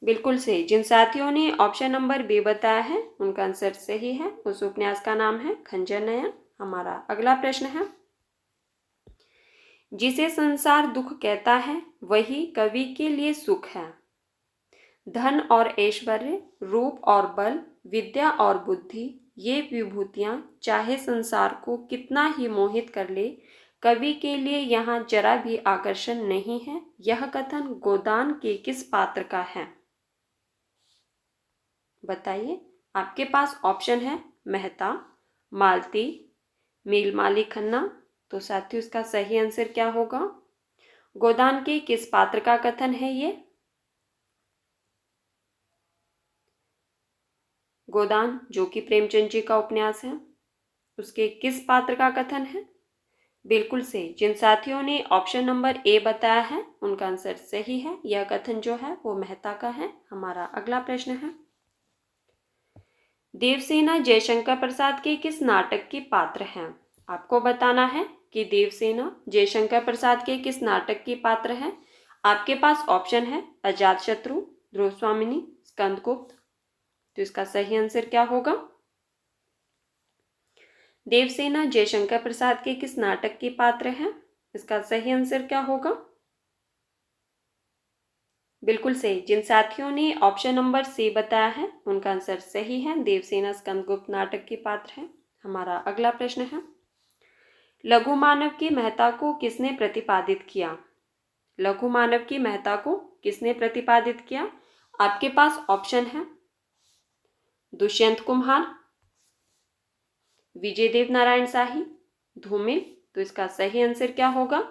बिल्कुल सही। जिन साथियों ने ऑप्शन नंबर बी बताया है उनका आंसर सही है, उस उपन्यास का नाम है खंजर नयन। हमारा अगला प्रश्न है, जिसे संसार दुख कहता है वही कवि के लिए सुख है। धन और ऐश्वर्य, रूप और बल, विद्या और बुद्धि, ये विभूतियां चाहे संसार को कितना ही मोहित कर ले, कवि के लिए यहाँ जरा भी आकर्षण नहीं है। यह कथन गोदान के किस पात्र का है, बताइए। आपके पास ऑप्शन है मेहता, मालती, मीलमाली खन्ना। तो साथियों इसका सही आंसर क्या होगा, गोदान के किस पात्र का कथन है ये। गोदान जो कि प्रेमचंद जी का उपन्यास है, उसके किस पात्र का कथन है। बिल्कुल सही। जिन साथियों ने ऑप्शन नंबर ए बताया है उनका आंसर सही है, यह कथन जो है वो मेहता का है। हमारा अगला प्रश्न है, देवसेना जयशंकर प्रसाद के किस नाटक के पात्र हैं। आपको बताना है कि देवसेना जयशंकर प्रसाद के किस नाटक के पात्र हैं। आपके पास ऑप्शन है अजातशत्रु, ध्रुवस्वामिनी, स्कंदगुप्त। तो इसका सही आंसर क्या होगा, देवसेना जयशंकर प्रसाद के किस नाटक के पात्र हैं। इसका सही आंसर क्या होगा, बिल्कुल सही। जिन साथियों ने ऑप्शन नंबर सी बताया है उनका आंसर सही है, देवसेना स्कंदगुप्त नाटक के पात्र हैं। हमारा अगला प्रश्न है, लघु मानव की महत्ता को किसने प्रतिपादित किया। लघु मानव की महत्ता को किसने प्रतिपादित किया। आपके पास ऑप्शन है दुष्यंत कुम्हार, विजय देव नारायण शाही, धूमिल। तो इसका सही आंसर क्या होगा?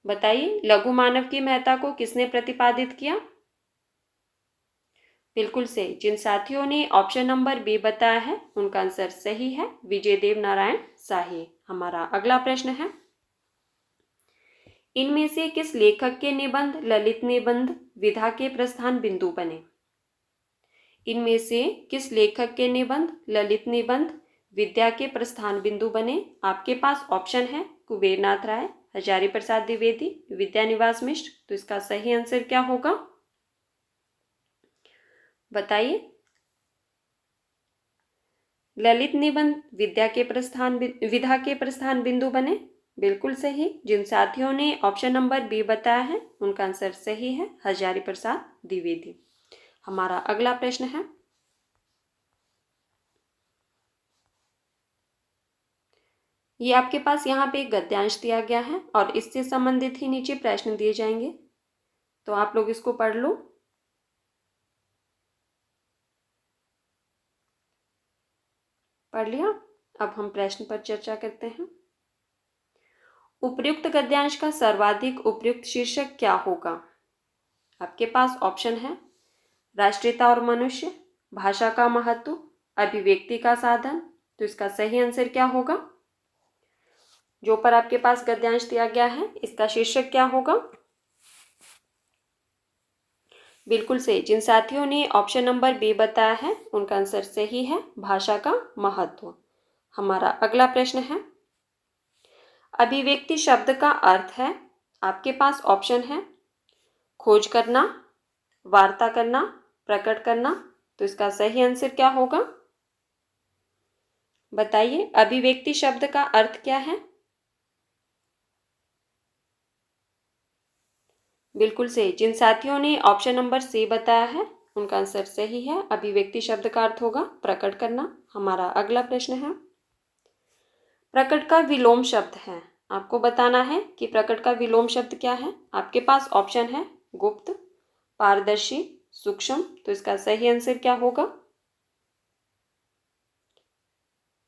बताइए, लघु मानव की महत्ता को किसने प्रतिपादित किया? बिल्कुल सही। जिन साथियों ने ऑप्शन नंबर बी बताया है उनका आंसर सही है, विजयदेव नारायण शाही। हमारा अगला प्रश्न है, इनमें से किस लेखक के निबंध ललित निबंध विधा के प्रस्थान बिंदु बने? इनमें से किस लेखक के निबंध ललित निबंध विद्या के प्रस्थान बिंदु बने? आपके पास ऑप्शन है कुबेरनाथ राय, हजारी प्रसाद द्विवेदी, विद्यानिवास मिश्र। तो इसका सही आंसर क्या होगा? बताइए। ललित निबंध विद्या के प्रस्थान विधा के प्रस्थान बिंदु बने। बिल्कुल सही। जिन साथियों ने ऑप्शन नंबर बी बताया है उनका आंसर सही है, हजारी प्रसाद द्विवेदी। हमारा अगला प्रश्न है, ये आपके पास यहाँ पे एक गद्यांश दिया गया है और इससे संबंधित ही नीचे प्रश्न दिए जाएंगे, तो आप लोग इसको पढ़ लो। पढ़ लिया? अब हम प्रश्न पर चर्चा करते हैं। उपर्युक्त गद्यांश का सर्वाधिक उपयुक्त शीर्षक क्या होगा? आपके पास ऑप्शन है राष्ट्रीयता और मनुष्य, भाषा का महत्व, अभिव्यक्ति का साधन। तो इसका सही आंसर क्या होगा? जो पर आपके पास गद्यांश दिया गया है इसका शीर्षक क्या होगा? बिल्कुल सही। जिन साथियों ने ऑप्शन नंबर बी बताया है उनका आंसर सही है, भाषा का महत्व। हमारा अगला प्रश्न है, अभिव्यक्ति शब्द का अर्थ है, आपके पास ऑप्शन है खोज करना, वार्ता करना, प्रकट करना। तो इसका सही आंसर क्या होगा? बताइए, अभिव्यक्ति शब्द का अर्थ क्या है? बिल्कुल सही। जिन साथियों ने ऑप्शन नंबर सी बताया है उनका आंसर सही है, अभिव्यक्ति शब्द का अर्थ होगा प्रकट करना। हमारा अगला प्रश्न है, प्रकट का विलोम शब्द है, आपको बताना है कि प्रकट का विलोम शब्द क्या है। आपके पास ऑप्शन है गुप्त, पारदर्शी, सूक्ष्म। तो इसका सही आंसर क्या होगा?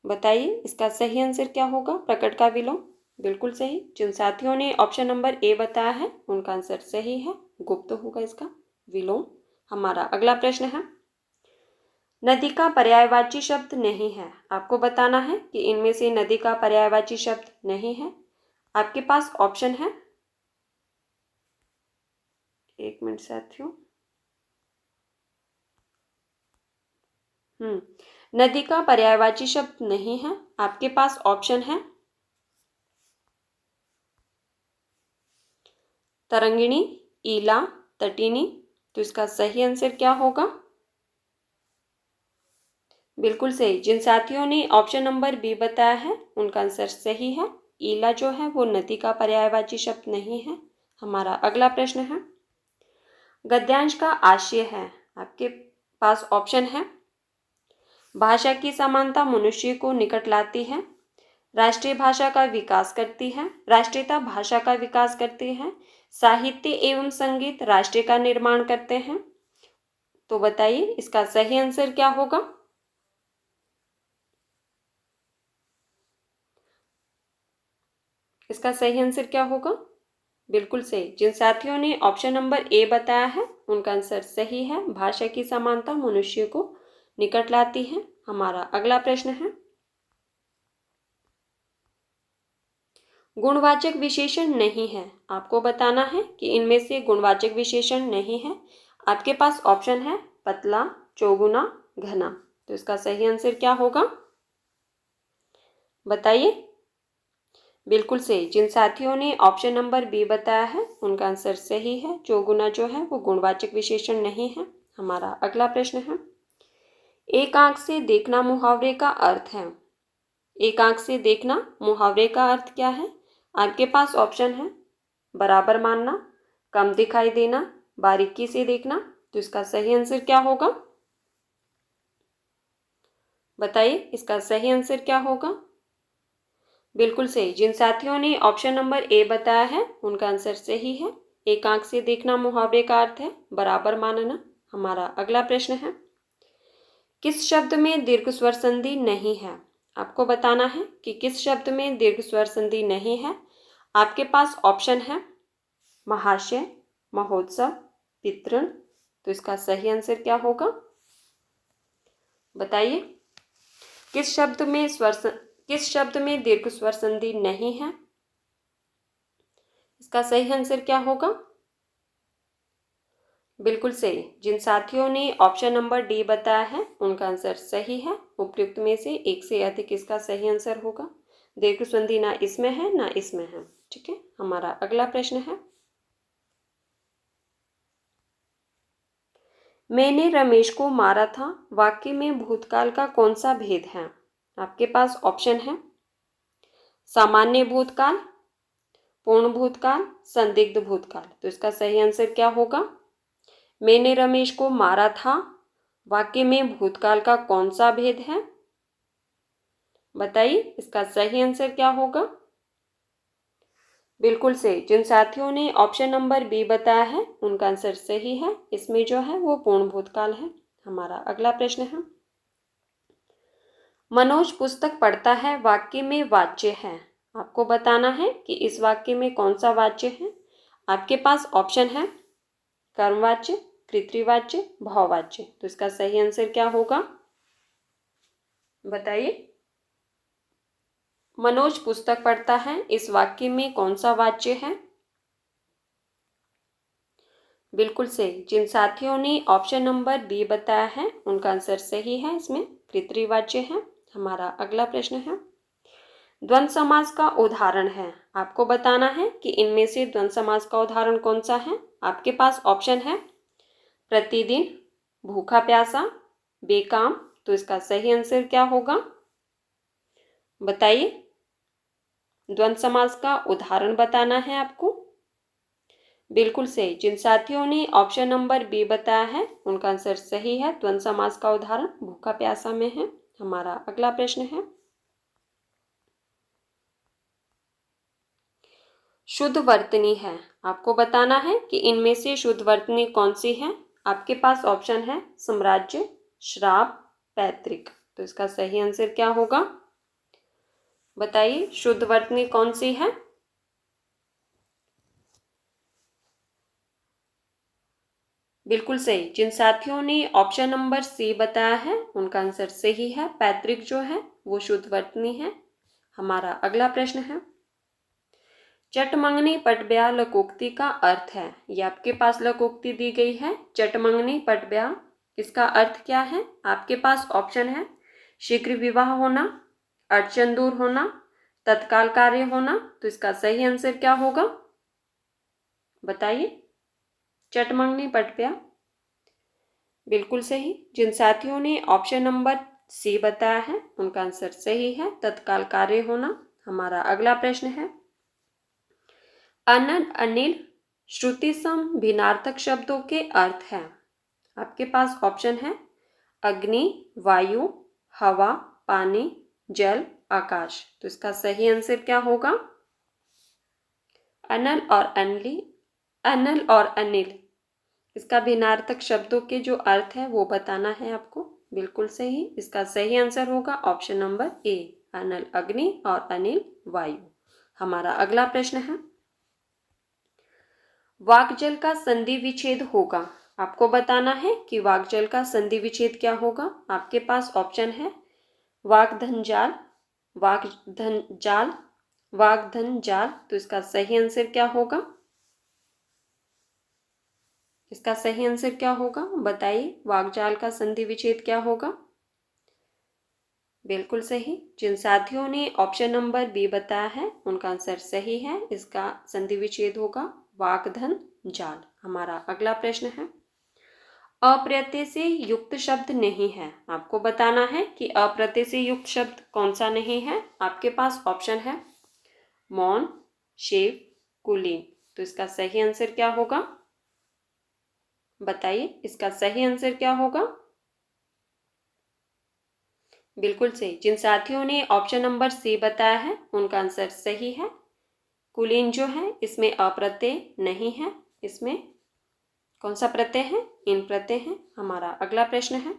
बताइए, इसका सही आंसर क्या होगा प्रकट का विलोम? बिल्कुल सही। जिन साथियों ने ऑप्शन नंबर ए बताया है उनका आंसर सही है, गुप्त होगा इसका विलोम। हमारा अगला प्रश्न है, नदी का पर्यायवाची शब्द नहीं है, आपको बताना है कि इनमें से नदी का पर्यायवाची शब्द नहीं है। आपके पास ऑप्शन है, एक मिनट साथियों, नदी का पर्यायवाची शब्द नहीं है। आपके पास ऑप्शन है तरंगिणी, ईला, तटिनी। तो इसका सही आंसर क्या होगा? बिल्कुल सही। जिन साथियों ने ऑप्शन नंबर बी बताया है उनका आंसर सही है, ईला जो है वो नदी का पर्यायवाची शब्द नहीं है। हमारा अगला प्रश्न है, गद्यांश का आशय है, आपके पास ऑप्शन है भाषा की समानता मनुष्य को निकट लाती है, राष्ट्रीय भाषा का विकास करती है, राष्ट्रीयता भाषा का विकास करती है, साहित्य एवं संगीत राष्ट्र का निर्माण करते हैं। तो बताइए, इसका सही आंसर क्या होगा? इसका सही आंसर क्या होगा? बिल्कुल सही। जिन साथियों ने ऑप्शन नंबर ए बताया है उनका आंसर सही है, भाषा की समानता मनुष्य को निकट लाती है। हमारा अगला प्रश्न है, गुणवाचक विशेषण नहीं है, आपको बताना है कि इनमें से गुणवाचक विशेषण नहीं है। आपके पास ऑप्शन है पतला, चौगुना, घना। तो इसका सही आंसर क्या होगा? बताइए। बिल्कुल सही। जिन साथियों ने ऑप्शन नंबर बी बताया है उनका आंसर सही है, चौगुना जो है वो गुणवाचक विशेषण नहीं है। हमारा अगला प्रश्न है, एक आंख से देखना मुहावरे का अर्थ है, एक आंख से देखना मुहावरे का अर्थ क्या है? आपके पास ऑप्शन है बराबर मानना, कम दिखाई देना, बारीकी से देखना। तो इसका सही आंसर क्या होगा? बताइए, इसका सही आंसर क्या होगा? बिल्कुल सही। जिन साथियों ने ऑप्शन नंबर ए बताया है उनका आंसर सही है, एक आंख से देखना मुहावरे का अर्थ है बराबर मानना। हमारा अगला प्रश्न है, किस शब्द में दीर्घ स्वर संधि नहीं है? आपको बताना है कि किस शब्द में दीर्घ स्वर संधि नहीं है। आपके पास ऑप्शन है महाशय, महोत्सव, वितरण। तो इसका सही आंसर क्या होगा? बताइए, किस शब्द में दीर्घ स्वर संधि नहीं है? इसका सही आंसर क्या होगा? बिल्कुल सही। जिन साथियों ने ऑप्शन नंबर डी बताया है उनका आंसर सही है। उपयुक्त में से एक से अधिक इसका सही आंसर होगा। दीर्घ संधि ना इसमें है ना इसमें है। ठीक है, हमारा अगला प्रश्न है, मैंने रमेश को मारा था वाक्य में भूतकाल का कौन सा भेद है? आपके पास ऑप्शन है सामान्य भूतकाल, पूर्ण भूतकाल, संदिग्ध भूतकाल। तो इसका सही आंसर क्या होगा? मैंने रमेश को मारा था वाक्य में भूतकाल का कौन सा भेद है? बताइए, इसका सही आंसर क्या होगा? बिल्कुल सही। जिन साथियों ने ऑप्शन नंबर बी बताया है उनका आंसर सही है। इसमें जो है वो पूर्ण भूतकाल है। हमारा अगला प्रश्न है, मनोज पुस्तक पढ़ता है वाक्य में वाच्य है। आपको बताना है कि इस वाक्य में कौन सा वाच्य है। आपके पास ऑप्शन है कर्मवाच्य, कृतवाच्य, भाववाच्य। तो इसका सही आंसर क्या होगा? बताइए, मनोज पुस्तक पढ़ता है, इस वाक्य में कौन सा वाच्य है? बिल्कुल सही। जिन साथियों ने ऑप्शन नंबर बी बताया है उनका आंसर सही है। इसमें कृतवाच्य है। हमारा अगला प्रश्न है, द्वंद्व समास का उदाहरण है। आपको बताना है कि इनमें से द्वंद्व समास का उदाहरण कौन सा है। आपके पास ऑप्शन है प्रतिदिन, भूखा प्यासा, बेकाम। तो इसका सही आंसर क्या होगा? बताइए, द्वंद्व समास का उदाहरण बताना है आपको। बिल्कुल सही। जिन साथियों ने ऑप्शन नंबर बी बताया है उनका आंसर सही है। द्वंद्व समास का उदाहरण भूखा प्यासा में है। हमारा अगला प्रश्न है, शुद्ध वर्तनी है। आपको बताना है कि इनमें से शुद्ध वर्तनी कौन सी है। आपके पास ऑप्शन है साम्राज्य, श्राप, पैतृक। तो इसका सही आंसर क्या होगा? बताइए, शुद्ध वर्तनी कौन सी है? बिल्कुल सही। जिन साथियों ने ऑप्शन नंबर सी बताया है उनका आंसर सही है। पैतृक जो है वो शुद्ध वर्तनी है। हमारा अगला प्रश्न है, चटमंगनी पटब्याह लकोक्ति का अर्थ है। ये आपके पास लकोक्ति दी गई है, चटमंगनी पटब्याह। इसका अर्थ क्या है? आपके पास ऑप्शन है शीघ्र विवाह होना, अड़चन दूर होना, तत्काल कार्य होना। तो इसका सही आंसर क्या होगा? बताइए, चटमंगनी पटब्याह। बिल्कुल सही। जिन साथियों ने ऑप्शन नंबर सी बताया है उनका आंसर सही है, तत्काल कार्य होना। हमारा अगला प्रश्न है, अनन, अनिल, श्रुति सम भिन्नार्थक शब्दों के अर्थ हैं। आपके पास ऑप्शन है अग्नि, वायु, हवा, पानी, जल, आकाश। तो इसका सही आंसर क्या होगा? अनल और अनली, अनल और अनिल, इसका भिन्नार्थक शब्दों के जो अर्थ है वो बताना है आपको। बिल्कुल सही। इसका सही आंसर होगा ऑप्शन नंबर ए, अनल अग्नि और अनिल वायु। हमारा अगला प्रश्न है, वाक्जल का संधि विच्छेद होगा। आपको बताना है कि वाक्जल का संधि विच्छेद क्या होगा। आपके पास ऑप्शन है वाग्धनजाल, वाग्धनजाल, वाग्धनजाल। तो इसका सही आंसर क्या होगा? इसका सही आंसर क्या होगा? बताइए, वाग्जाल का संधि विच्छेद क्या होगा? बिल्कुल सही। जिन साथियों ने ऑप्शन नंबर बी बताया है उनका आंसर सही है। इसका संधि विच्छेद होगा वाग्धन जाल। हमारा अगला प्रश्न है, अप्रत्यय से युक्त शब्द नहीं है। आपको बताना है कि अप्रत्यय से युक्त शब्द कौन सा नहीं है। आपके पास ऑप्शन है मौन, शिव, कुलीन। तो इसका सही आंसर क्या होगा? बताइए, इसका सही आंसर क्या होगा? बिल्कुल सही। जिन साथियों ने ऑप्शन नंबर सी बताया है उनका आंसर सही है। कुलीन जो है इसमें अप्रत्यय नहीं है। इसमें कौन सा प्रत्यय है? इन प्रत्यय है। हमारा अगला प्रश्न है,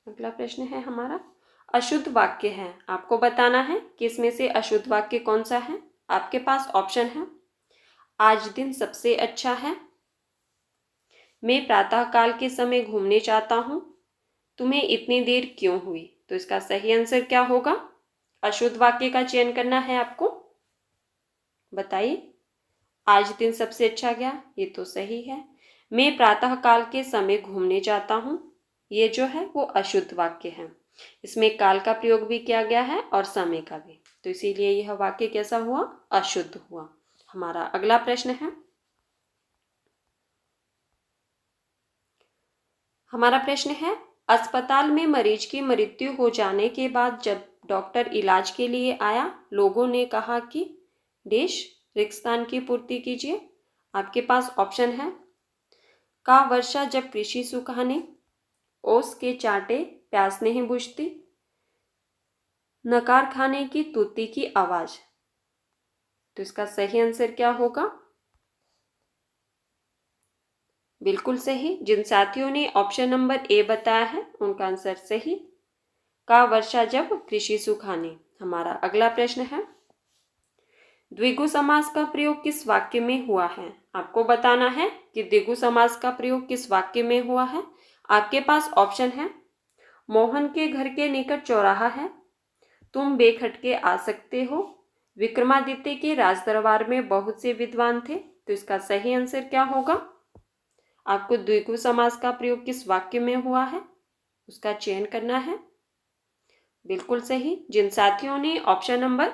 अगला प्रश्न है हमारा, अशुद्ध वाक्य है, आपको बताना है कि इसमें से अशुद्ध वाक्य कौन सा है। आपके पास ऑप्शन है, आज दिन सबसे अच्छा है, मैं प्रातः काल के समय घूमने जाता हूँ, तुम्हें इतनी देर क्यों हुई। तो इसका सही आंसर क्या होगा? अशुद्ध वाक्य का चयन करना है आपको, बताइए। आज दिन सबसे अच्छा गया, ये तो सही है। मैं प्रातः काल के समय घूमने जाता हूँ, ये जो है वो अशुद्ध वाक्य है। इसमें काल का प्रयोग भी किया गया है और समय का भी, तो इसीलिए यह वाक्य कैसा हुआ? अशुद्ध हुआ। हमारा अगला प्रश्न है, हमारा प्रश्न है, अस्पताल में मरीज की मृत्यु हो जाने के बाद जब डॉक्टर इलाज के लिए आया, लोगों ने कहा कि देश रिक्तस्थान की पूर्ति कीजिए। आपके पास ऑप्शन है, का वर्षा जब कृषि सुखाने, ओस के चाटे प्यास नहीं बुझती, नकार खाने की तूती की आवाज। तो इसका सही आंसर क्या होगा? बिल्कुल सही। जिन साथियों ने ऑप्शन नंबर ए बताया है उनका आंसर सही, का वर्षा जब कृषि सुखाने। हमारा अगला प्रश्न है, द्विगु समास का प्रयोग किस वाक्य में हुआ है। आपको बताना है कि द्विगु समास का प्रयोग किस वाक्य में हुआ है। आपके पास ऑप्शन है, मोहन के घर के निकट चौराहा है, तुम बेखटके आ सकते हो, विक्रमादित्य के राजदरबार में बहुत से विद्वान थे। तो इसका सही आंसर क्या होगा? आपको द्विगु समास का प्रयोग किस वाक्य में हुआ है उसका चयन करना है। बिल्कुल सही। जिन साथियों ने ऑप्शन नंबर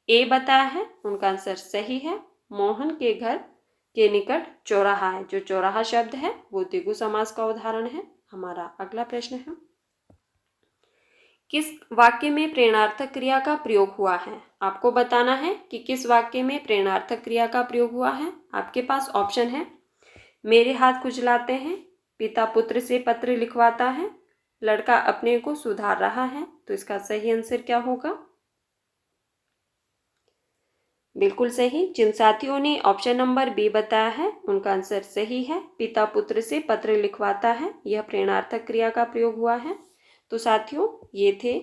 ए बताया है उनका आंसर सही है। मोहन के घर के निकट चौराहा है, जो चौराहा शब्द है वो द्विगु समास का उदाहरण है। हमारा अगला प्रश्न है, किस वाक्य में प्रेरणार्थक क्रिया का प्रयोग हुआ है। आपको बताना है कि किस वाक्य में प्रेरणार्थक क्रिया का प्रयोग हुआ है। आपके पास ऑप्शन है, मेरे हाथ खुजलाते हैं, पिता पुत्र से पत्र लिखवाता है, लड़का अपने को सुधार रहा है। तो इसका सही आंसर क्या होगा? बिल्कुल सही। जिन साथियों ने ऑप्शन नंबर बी बताया है उनका आंसर सही है, पिता पुत्र से पत्र लिखवाता है, यह प्रेरणार्थक क्रिया का प्रयोग हुआ है। तो साथियों, ये थे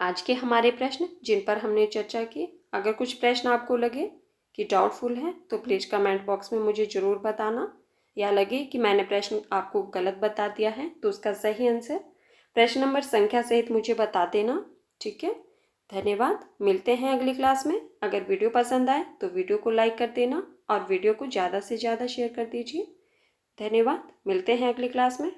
आज के हमारे प्रश्न जिन पर हमने चर्चा की। अगर कुछ प्रश्न आपको लगे कि डाउटफुल है तो प्लीज़ कमेंट बॉक्स में मुझे ज़रूर बताना, या लगे कि मैंने प्रश्न आपको गलत बता दिया है तो उसका सही आंसर प्रश्न नंबर संख्या सहित मुझे बता देना। ठीक है, धन्यवाद। मिलते हैं अगली क्लास में। अगर वीडियो पसंद आए तो वीडियो को लाइक कर देना और वीडियो को ज़्यादा से ज़्यादा शेयर कर दीजिए। धन्यवाद। मिलते हैं अगली क्लास में।